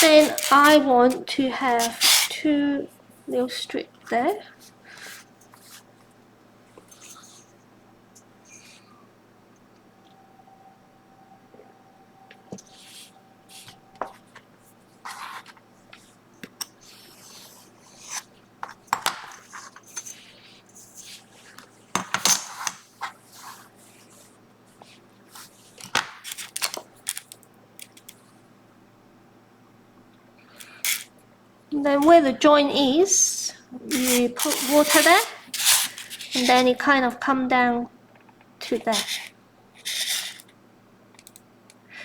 Then I want to have 2 little strips there. And then where the joint is, you put water there, and then it kind of come down to there.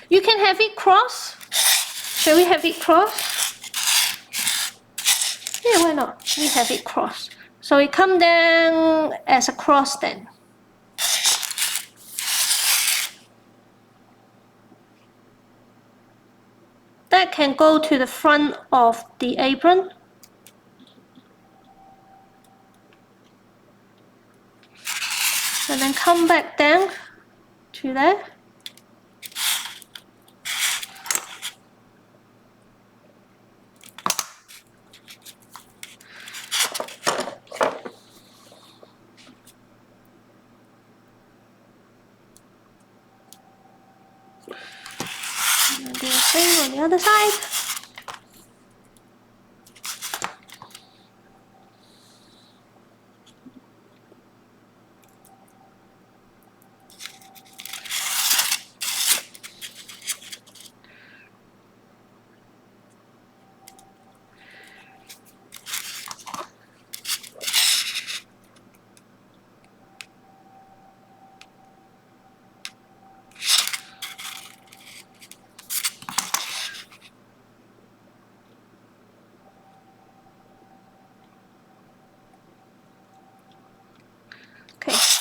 You can have it cross. Shall we have it cross? Yeah, why not? We have it cross. So it come down as a cross then. That can go to the front of the apron. And then come back down to there. And do the same on the other side.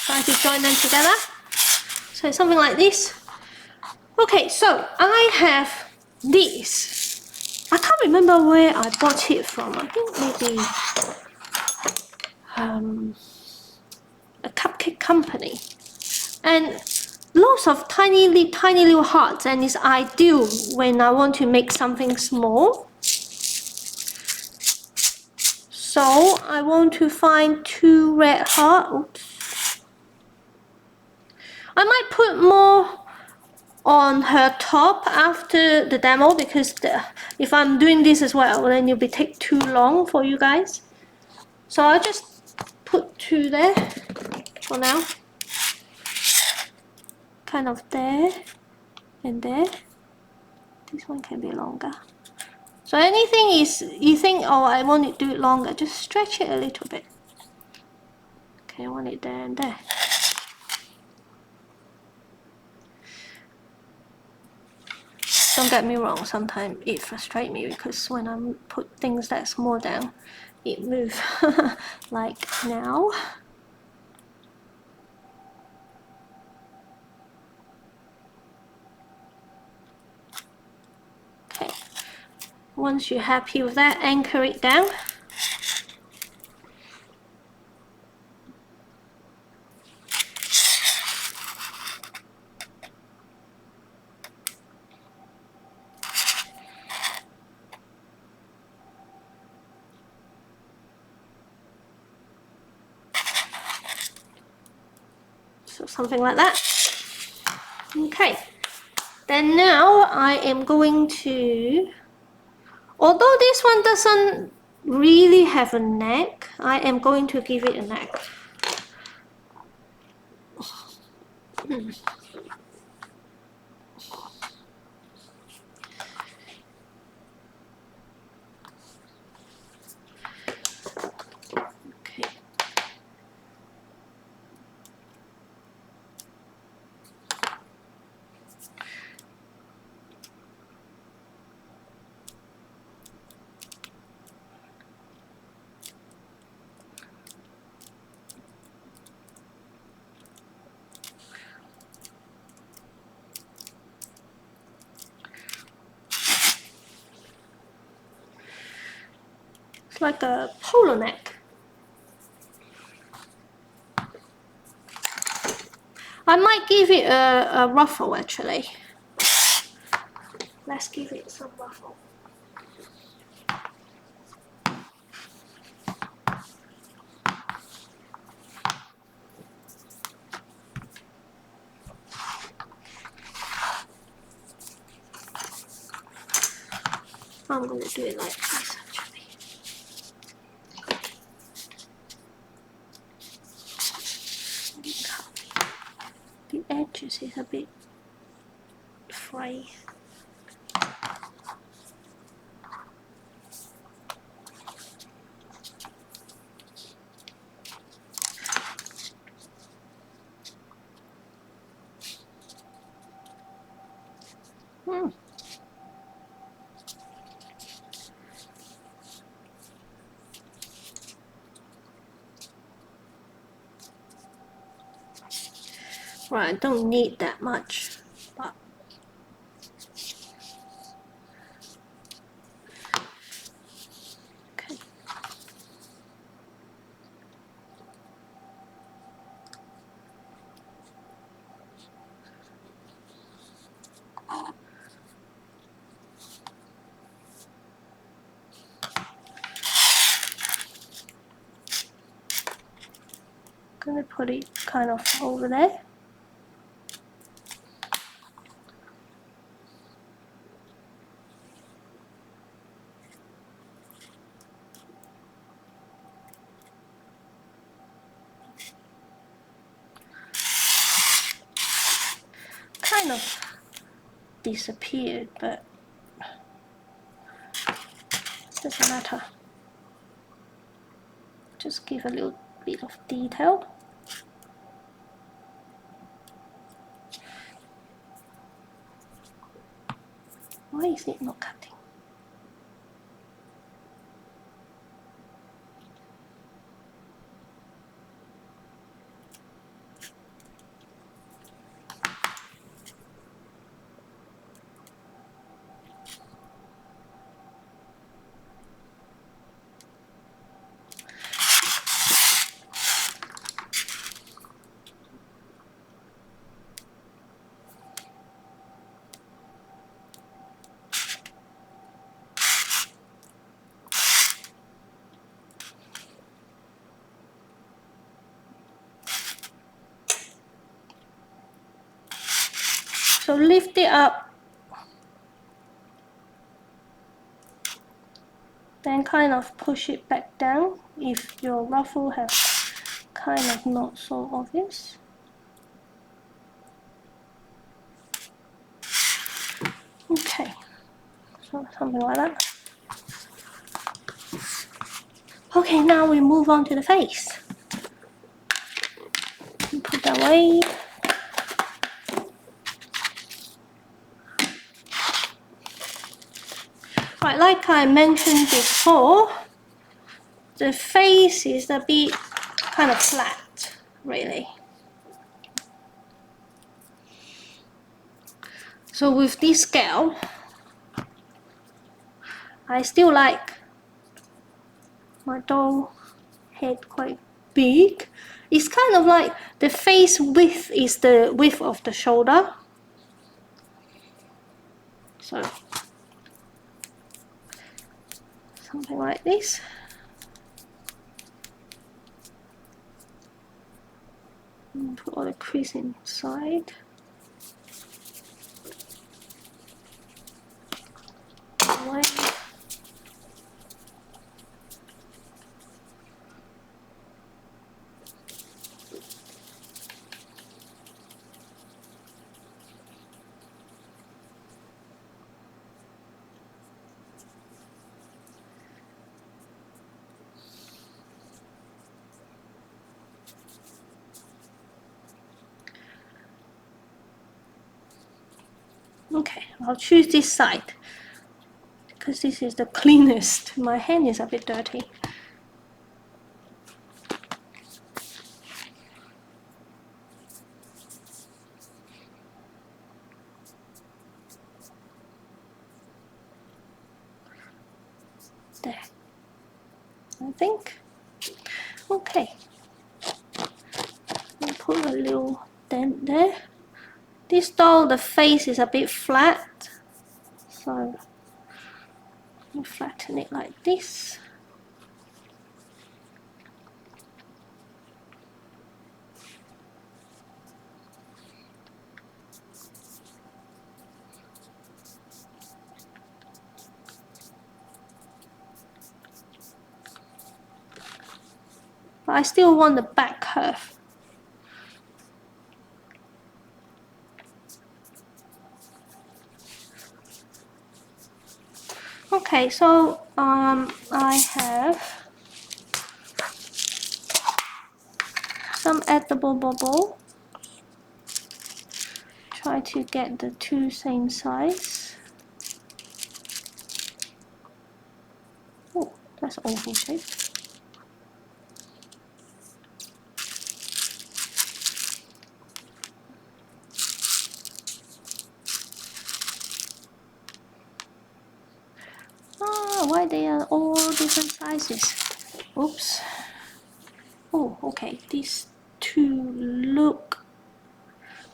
Try to join them together. So something like this. Okay, so I have this. I can't remember where I bought it from. I think maybe a cupcake company. And lots of tiny little hearts, and it's ideal when I want to make something small. So I want to find 2 red hearts. Oops. I might put more on her top after the demo, because if I'm doing this as well, then it'll take too long for you guys. So I'll just put 2 there for now. Kind of there and there. This one can be longer. So anything is you think, oh, I want to do it longer, just stretch it a little bit. Okay, I want it there and there. Don't get me wrong, sometimes it frustrates me because when I put things that small down, it moves like now. Once you're happy with that, anchor it down. So something like that. Okay, then now I am going to, although this one doesn't really have a neck, I am going to give it a neck. Okay. It's like a polo neck. I might give it a ruffle actually. Let's give it some ruffle. I'm going to do it like this actually. The edges is a bit fray. Right, I don't need that much, but okay. Gonna put it kind of over there. Kind of disappeared, but it doesn't matter. Just give a little bit of detail. Why is it not cutting? So lift it up, then kind of push it back down if your ruffle has kind of not so obvious. Okay, so something like that. Okay, now we move on to the face. Put that away. Right, like I mentioned before, the face is a bit kind of flat, really. So with this scale, I still like my doll head quite big. It's kind of like the face width is the width of the shoulder. So something like this. And put all the crease inside. Okay, I'll choose this side because this is the cleanest. My hand is a bit dirty. There, I think. Okay, I'll put a little dent there. This doll, the face is a bit flat, so I'll flatten it like this. But I still want the back curve. Okay, so I have some edible bubble. Try to get the two same size. Oh, that's oval shape. Why they are all different sizes? Oops. Oh, okay. These two look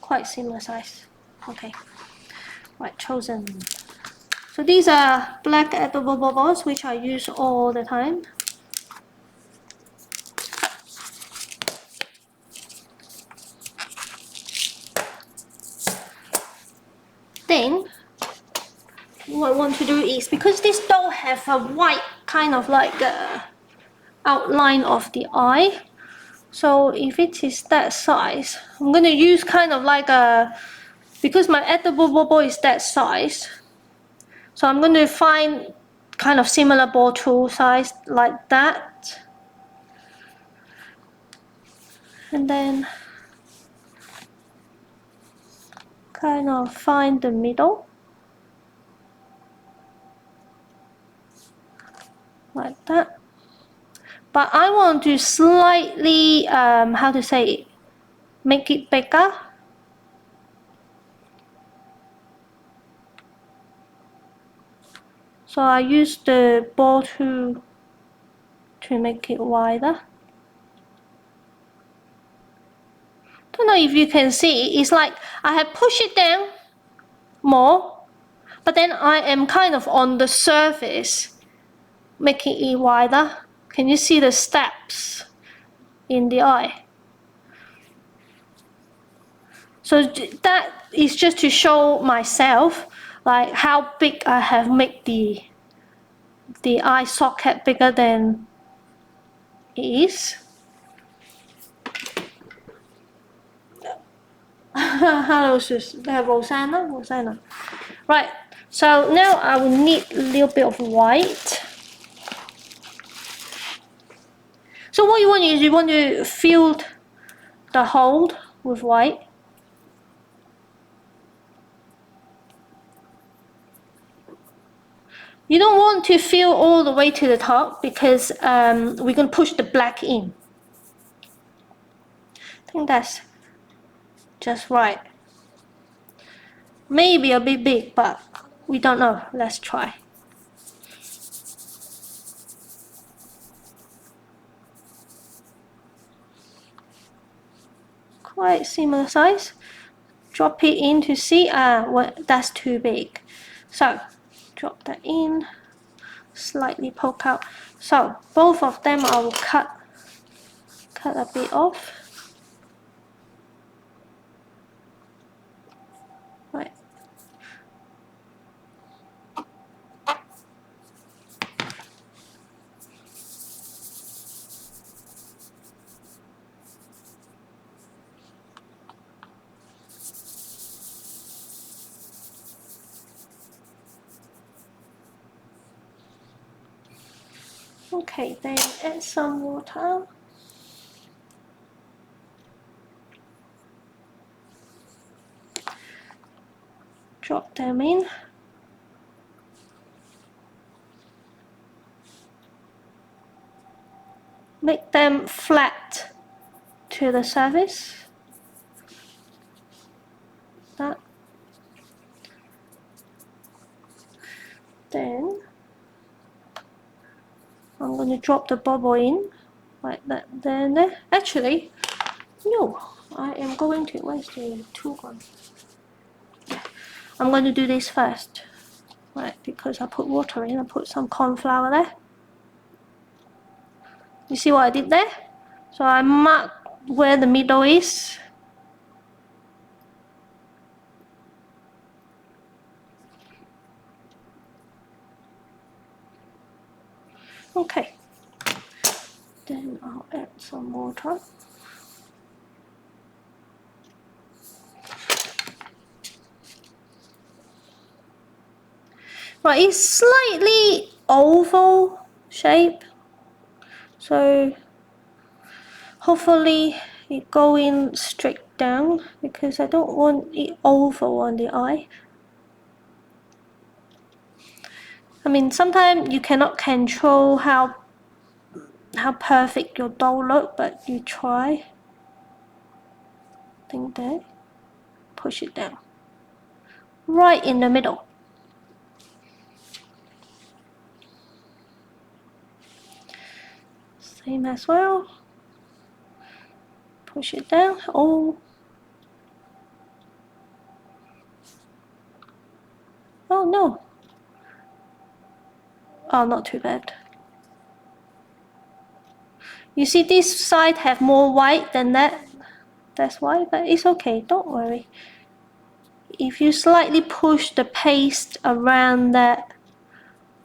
quite similar size. Okay. Right, chosen. So these are black edible bubbles, which I use all the time. Then what I want to do is, because this doll have a white kind of like outline of the eye, so if it is that size, I'm going to use kind of like a, because my edible bubble is that size, so I'm going to find kind of similar ball tool size like that, and then kind of find the middle like that. But I want to slightly, how to say it, make it bigger. So I use the ball tool to make it wider. Don't know if you can see, it's like I have pushed it down more, but then I am kind of on the surface, making it wider. Can you see the steps in the eye? So that is just to show myself like how big I have made the eye socket bigger than it is. Hello, Rosanna. Right, so now I will need a little bit of white. So what you want is you want to fill the hole with white. You don't want to fill all the way to the top because we're going to push the black in. I think that's just right. Maybe a bit big, but we don't know. Let's try. quite similar size. Drop it in to see, that's too big. So drop that in, slightly poke out. So both of them I will cut a bit off. Right. Okay, then add some water. Drop them in. Make them flat to the surface. That. Then I'm going to drop the bubble in like that. Then actually, no, I am going to, where's the tool gone? Yeah, I'm going to do this first, right? Because I put water in. I put some corn flour there. You see what I did there? So I mark where the middle is. Okay. Then I'll add some water. Right, it's slightly oval shape, so hopefully it go in straight down because I don't want it oval on the eye. I mean, sometimes you cannot control how perfect your dough look, but you try. I think that. Push it down. Right in the middle. Same as well. Push it down. Oh. Oh no. Oh, not too bad. You see this side have more white than that. That's why, but it's okay, don't worry. If you slightly push the paste around that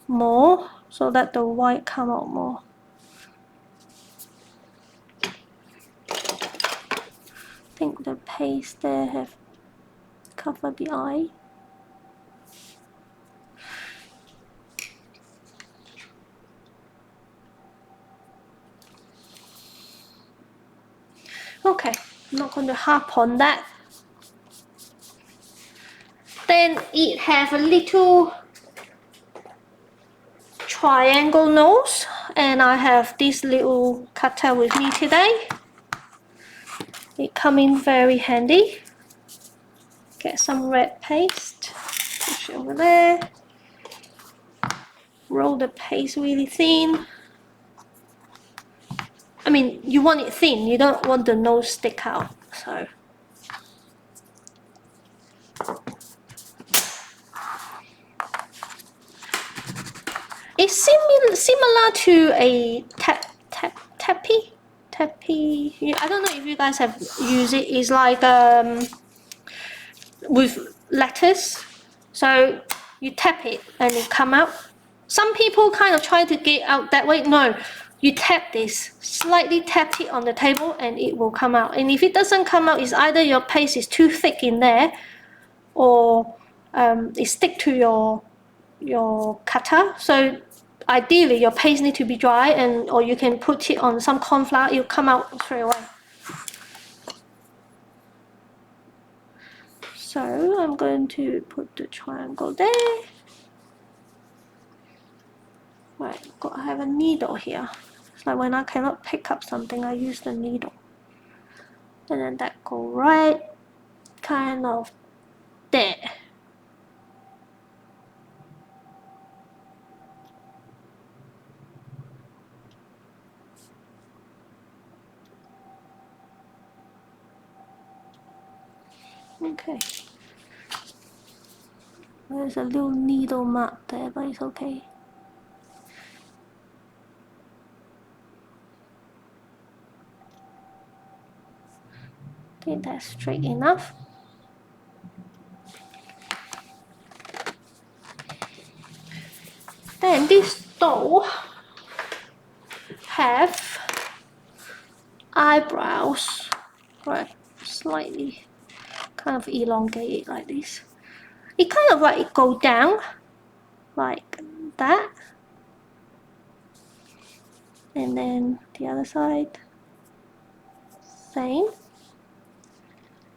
more, so that the white come out more. I think the paste there have covered the eye. Okay, I'm not going to harp on that. Then it have a little triangle nose, and I have this little cutter with me today. It come in very handy. Get some red paste, push it over there. Roll the paste really thin. I mean, you want it thin, you don't want the nose stick out, so. It's similar to a tappy. I don't know if you guys have used it. It's like with lettuce. So you tap it and it come out. Some people kind of try to get out that way. No, you tap this, slightly tap it on the table and it will come out. And if it doesn't come out, it's either your paste is too thick in there or it stick to your cutter. So ideally your paste need to be dry, and or you can put it on some corn flour, it'll come out straight away. So I'm going to put the triangle there. Right, I have a needle here. It's like when I cannot pick up something, I use the needle. And then that go right kind of there. Okay. There's a little needle mark there, but it's okay. I think that's straight enough. Then this doll have eyebrows, right? Slightly kind of elongated like this. It kind of like go down like that, and then the other side, same.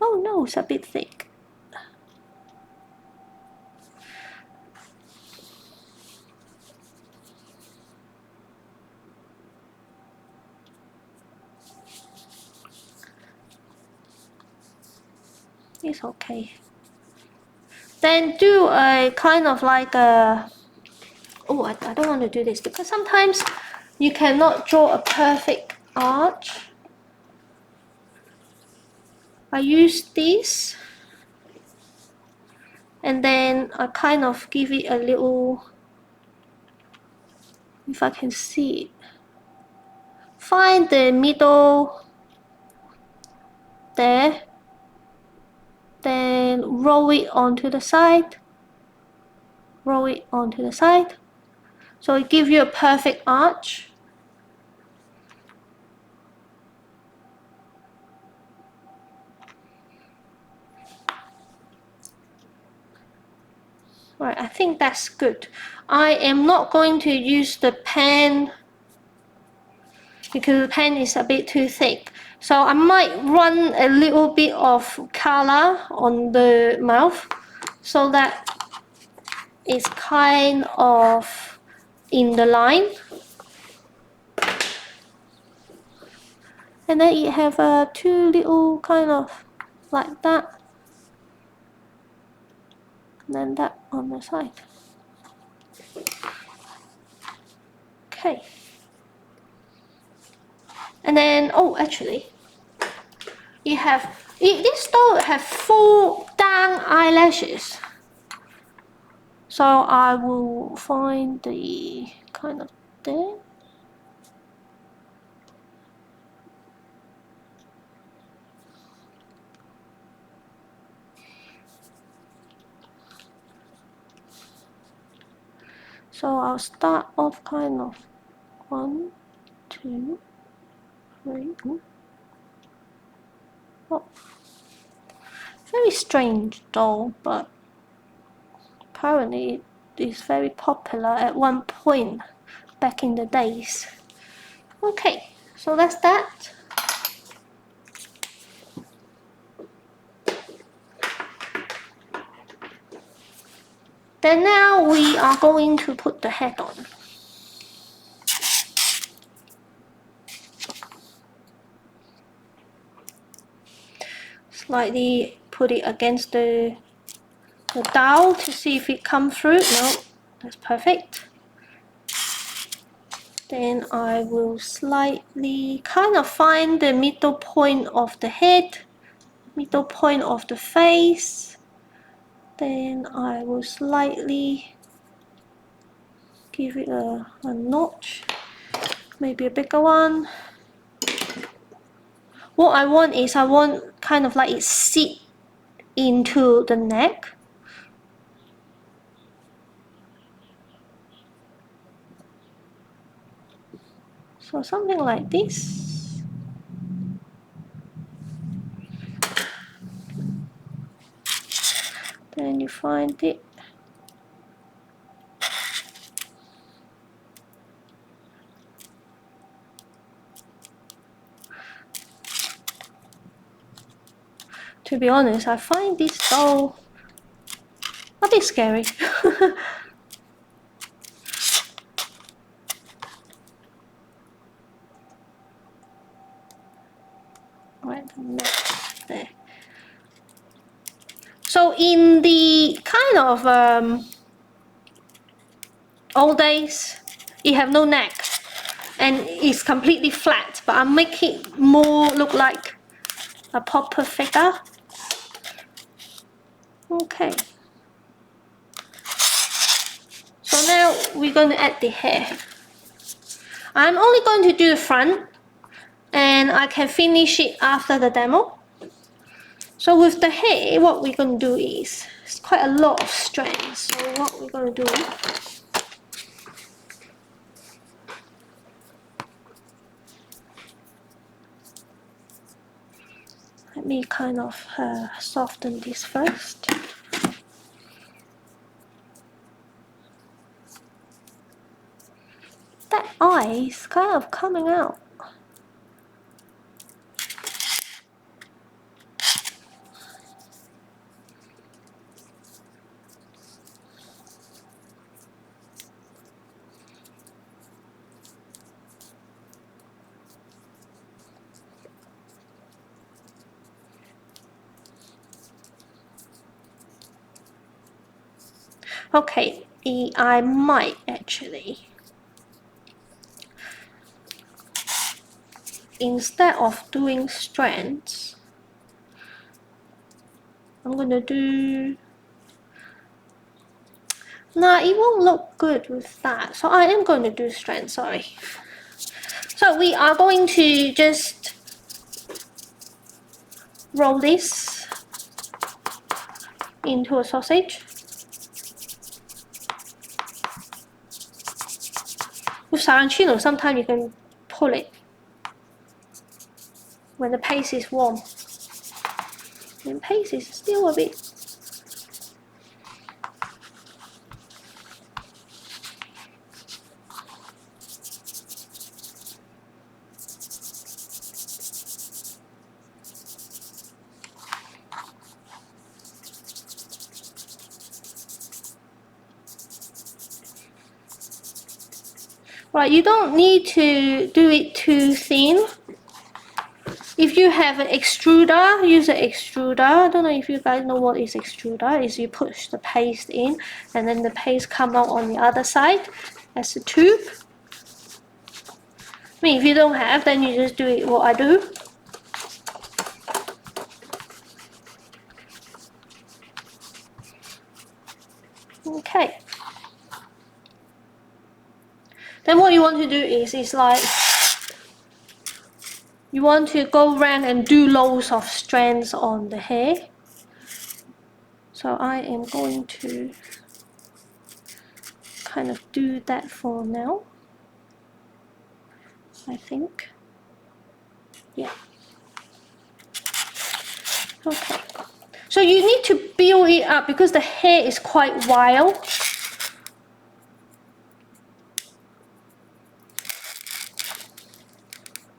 Oh no, it's a bit thick. It's okay. Then do a kind of like a, oh, I don't want to do this because sometimes you cannot draw a perfect arch. I use this and then I kind of give it a little, if I can see it, find the middle there, then roll it onto the side, roll it onto the side, so it gives you a perfect arch. Right, I think that's good. I am not going to use the pen because the pen is a bit too thick. So I might run a little bit of color on the mouth so that it's kind of in the line. And then you have two little kind of like that. And then that on the side. Okay. And then, oh, actually, you have, this doll have 4 down eyelashes. So I will find the kind of there. So I'll start off kind of 1, 2, 3. Oh, very strange doll, but apparently it is very popular at one point back in the days. Okay, so that's that. Then now we are going to put the head on. Slightly put it against the dowel to see if it comes through. No, that's perfect. Then I will slightly kind of find the middle point of the head, middle point of the face. Then I will slightly give it a notch, maybe a bigger one. What I want is I want kind of like it sit into the neck. So something like this. Then you find it. To be honest, I find this doll a bit scary. Right, the neck there. So in the kind of old days, it have no neck and it's completely flat, but I make it more look like a proper figure. Okay. So now we're going to add the hair. I'm only going to do the front, and I can finish it after the demo. So with the hair, what we're going to do is, it's quite a lot of strands. So what we're going to do, let me kind of soften this first. That eye is kind of coming out. Okay, I might actually, instead of doing strands, I'm gonna do, nah, it won't look good with that, so I am going to do strands, sorry. So we are going to just roll this into a sausage. With Sarantino, sometimes you can pull it when the paste is warm. And paste is still a bit. Right, you don't need to do it too thin. If you have an extruder, use an extruder. I don't know if you guys know what is extruder. Is you push the paste in and then the paste come out on the other side as a tube. I mean, if you don't have, then you just do it what I do. Okay. Then what you want to do is like, you want to go around and do loads of strands on the hair. So I am going to kind of do that for now, I think. Yeah. Okay. So you need to build it up because the hair is quite wild.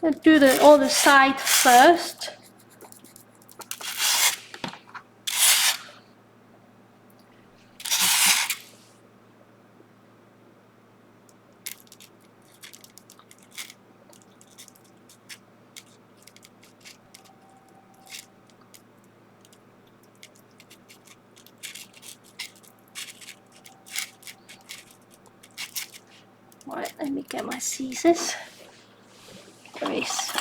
Let's do all the sides first. Right, let me get my scissors. There is.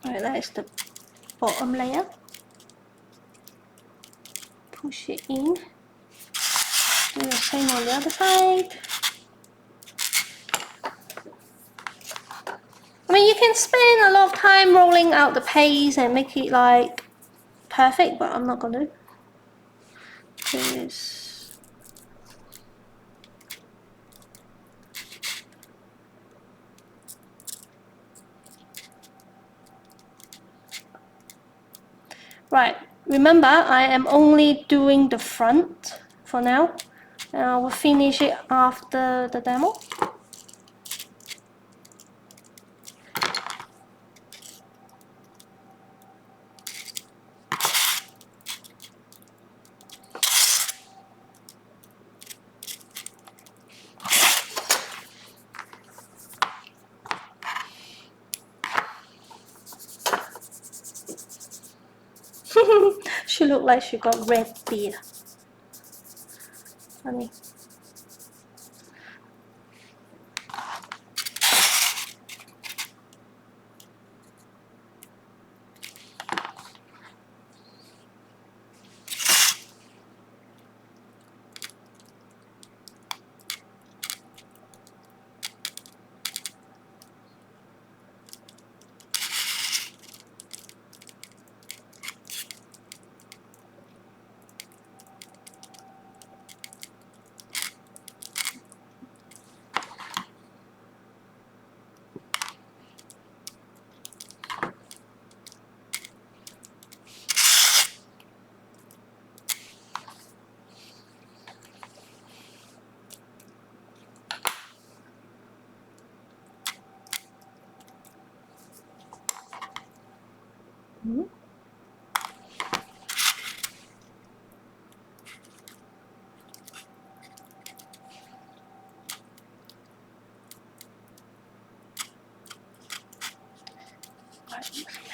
Alright, that is the bottom layer. Push it in. Do the same on the other side. I mean, you can spend a lot of time rolling out the paste and make it like perfect, but I'm not gonna. This. Right, remember I am only doing the front for now, and I will finish it after the demo. She looked like she got red beard. Funny.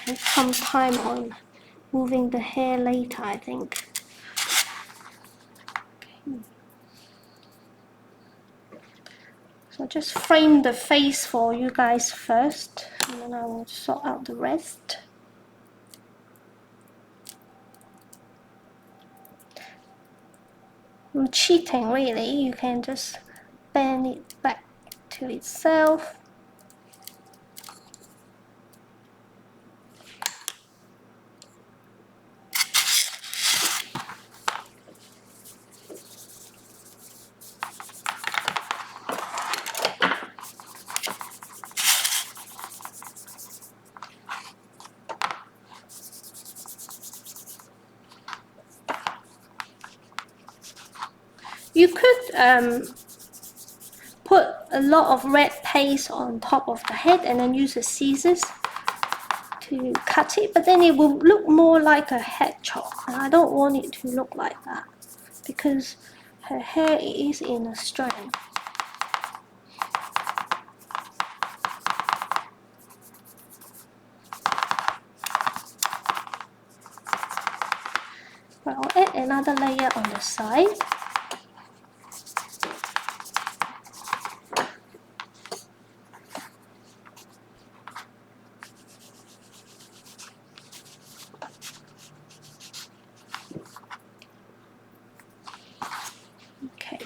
Spend some time on moving the hair later, I think. Okay. So just frame the face for you guys first, and then I will sort out the rest. I'm cheating really, you can just bend it back to itself. You could put a lot of red paste on top of the head and then use the scissors to cut it, but then it will look more like a hedgehog, and I don't want it to look like that because her hair is in a strand. But I'll add another layer on the side. Okay.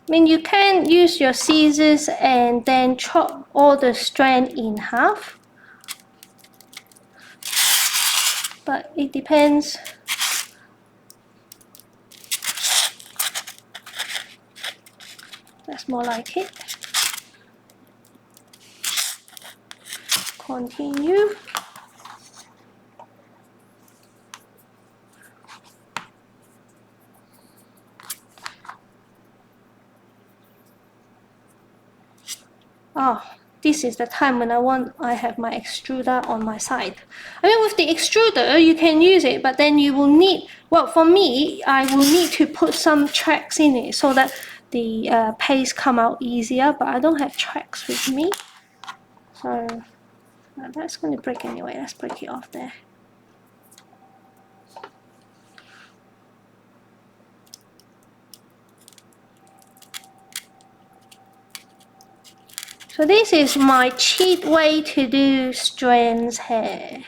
I mean, you can use your scissors and then chop all the strand in half, but it depends. That's more like it. Continue. Oh, this is the time when I have my extruder on my side. I mean, with the extruder, you can use it, but then you will need, well, for me, I will need to put some tracks in it so that the paste come out easier, but I don't have tracks with me. So that's going to break anyway. Let's break it off there. So this is my cheat way to do strands hair.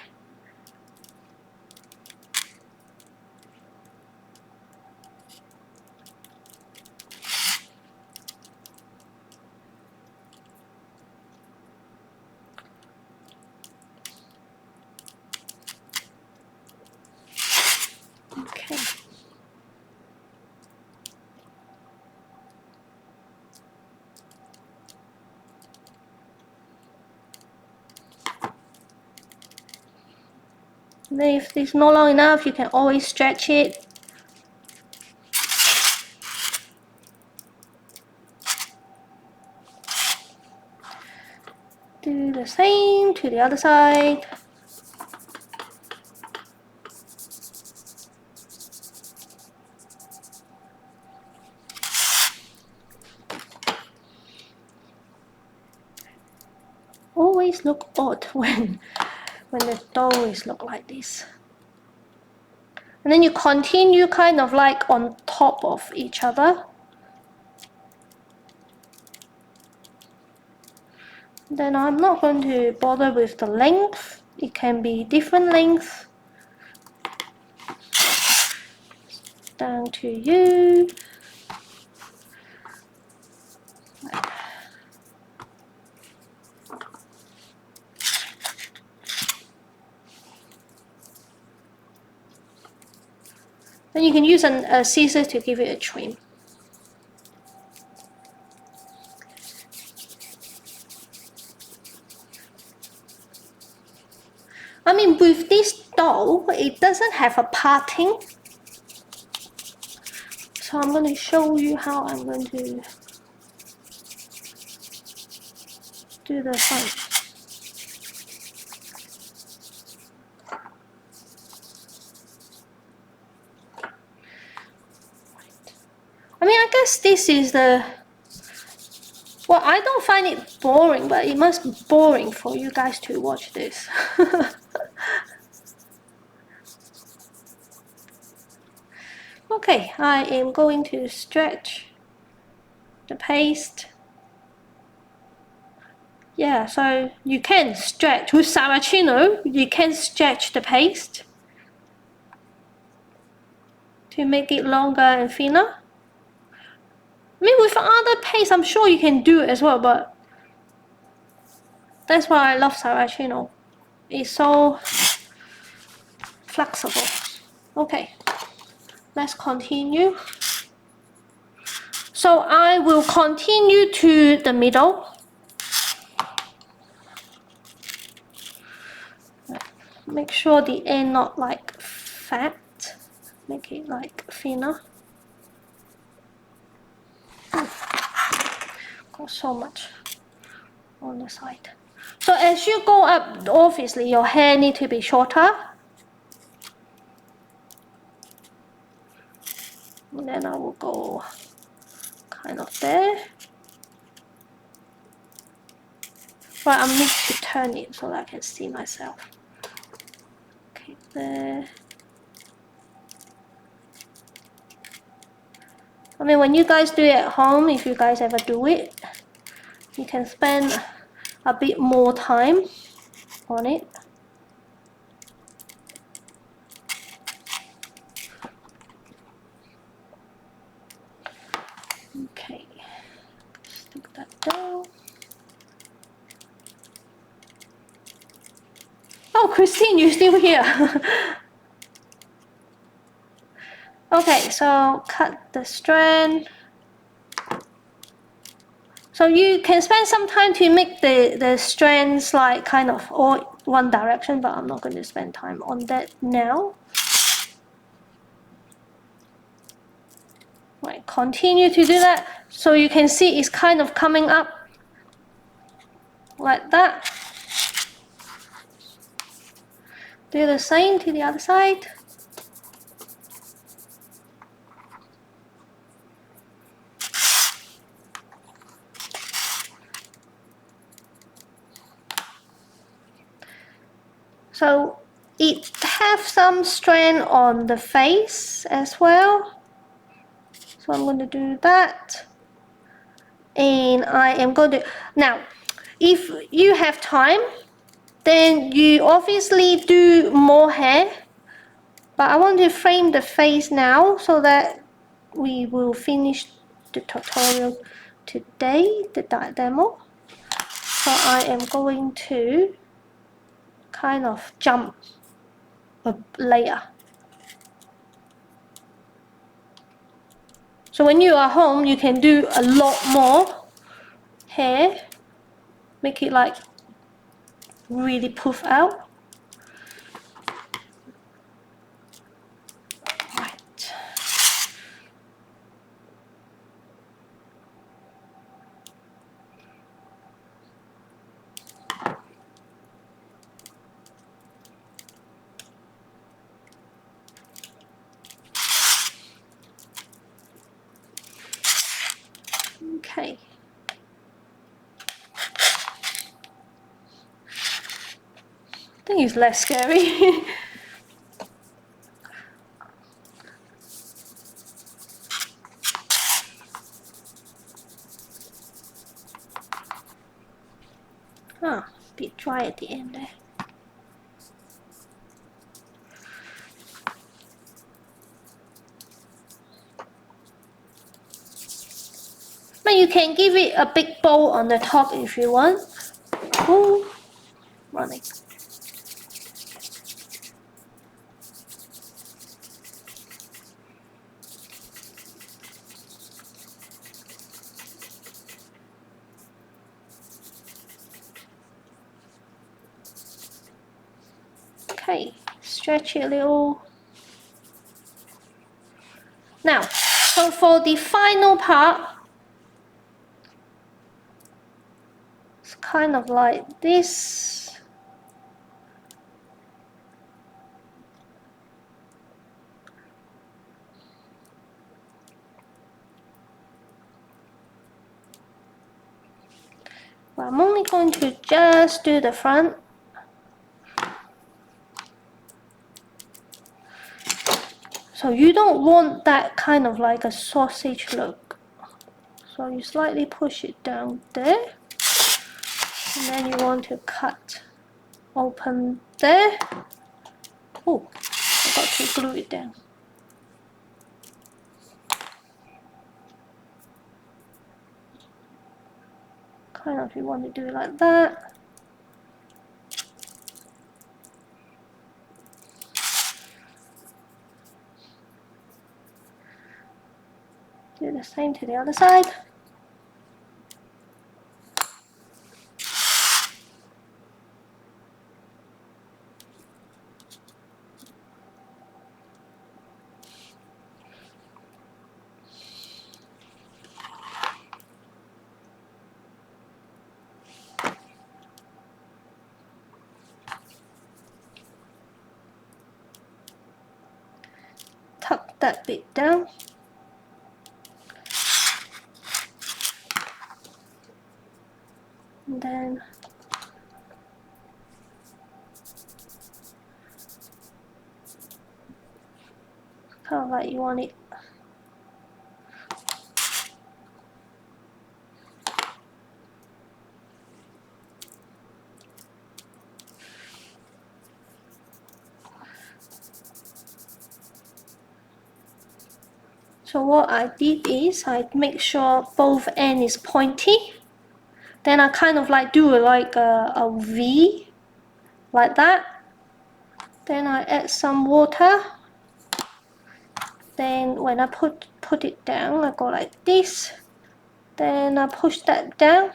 Okay. And then if it's not long enough, you can always stretch it. Do the same to the other side. Always look odd when the dough is look like this. And then you continue kind of like on top of each other. Then I'm not going to bother with the length. It can be different lengths. Down to you. Then you can use a scissor to give it a trim. I mean, with this dough, it doesn't have a parting. So I'm going to show you how I'm going to do the front. I mean, I guess this is the... Well, I don't find it boring, but it must be boring for you guys to watch this. Okay, I am going to stretch the paste. Yeah, so you can stretch with Saracino, you can stretch the paste to make it longer and thinner. I mean, with other paste, I'm sure you can do it as well, but that's why I love Saracino. It's so flexible. Okay, let's continue. So I will continue to the middle. Make sure the end not like fat. Make it like thinner. Got so much on the side. So as you go up, obviously your hair need to be shorter. And then I will go kind of there. But I need to turn it so that I can see myself. Okay, there. I mean, when you guys do it at home, if you guys ever do it, you can spend a bit more time on it. Okay, stick that down. Oh, Christine, you're still here. Okay, so cut the strand. So you can spend some time to make the strands like kind of all one direction, but I'm not going to spend time on that now. Right, continue to do that. So you can see it's kind of coming up like that. Do the same to the other side. So it have some strand on the face as well. So I'm going to do that. And I am going to... Now, if you have time, then you obviously do more hair. But I want to frame the face now so that we will finish the tutorial today, the demo. So I am going to kind of jump a layer. So when you are home, you can do a lot more hair. Make it like really puff out. Okay. I think it's less scary. Ah, a bit dry at the end there. But you can give it a big bow on the top if you want. Oh, running. Okay, stretch it a little. Now, so for the final part, it's kind of like this. Well, I'm only going to just do the front. So you don't want that kind of like a sausage look. So you slightly push it down there. And then you want to cut open there. Oh, I got to glue it down. Kind of, you want to do it like that. Do the same to the other side. Tuck that bit down. And then kind of like you want it. So what I did is I make sure both end is pointy. Then I kind of like do like a V, like that. Then I add some water. Then when I put it down, I go like this. Then I push that down.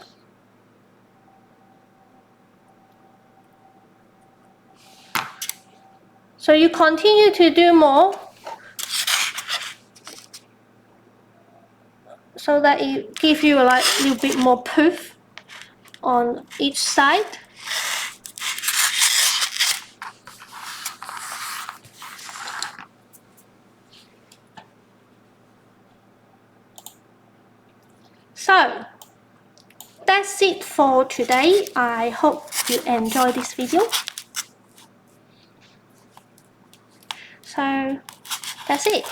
So you continue to do more, so that it gives you like a little bit more poof on each side. So that's it for today. I hope you enjoyed this video. So that's it.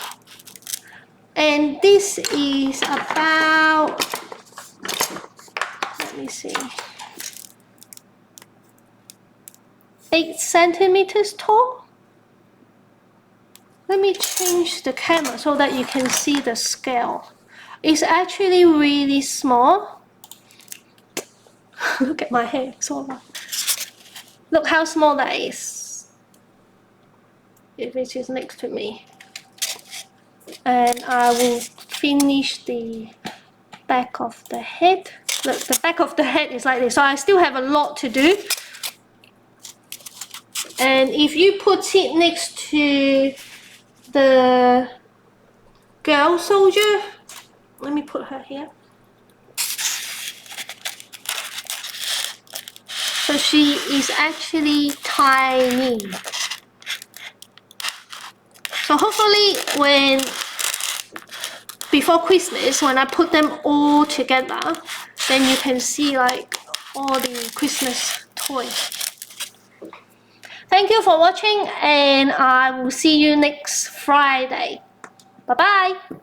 And this is about, let me see, 8 centimeters tall. Let me change the camera so that you can see the scale. It's actually really small. Look at my hair, so long. Look how small that is. If it is next to me. And I will finish the back of the head. Look, the back of the head is like this, so I still have a lot to do. And if you put it next to the girl soldier, let me put her here. So she is actually tiny. So hopefully when before Christmas, when I put them all together, then you can see like all the Christmas toys. Thank you for watching, and I will see you next Friday. Bye bye.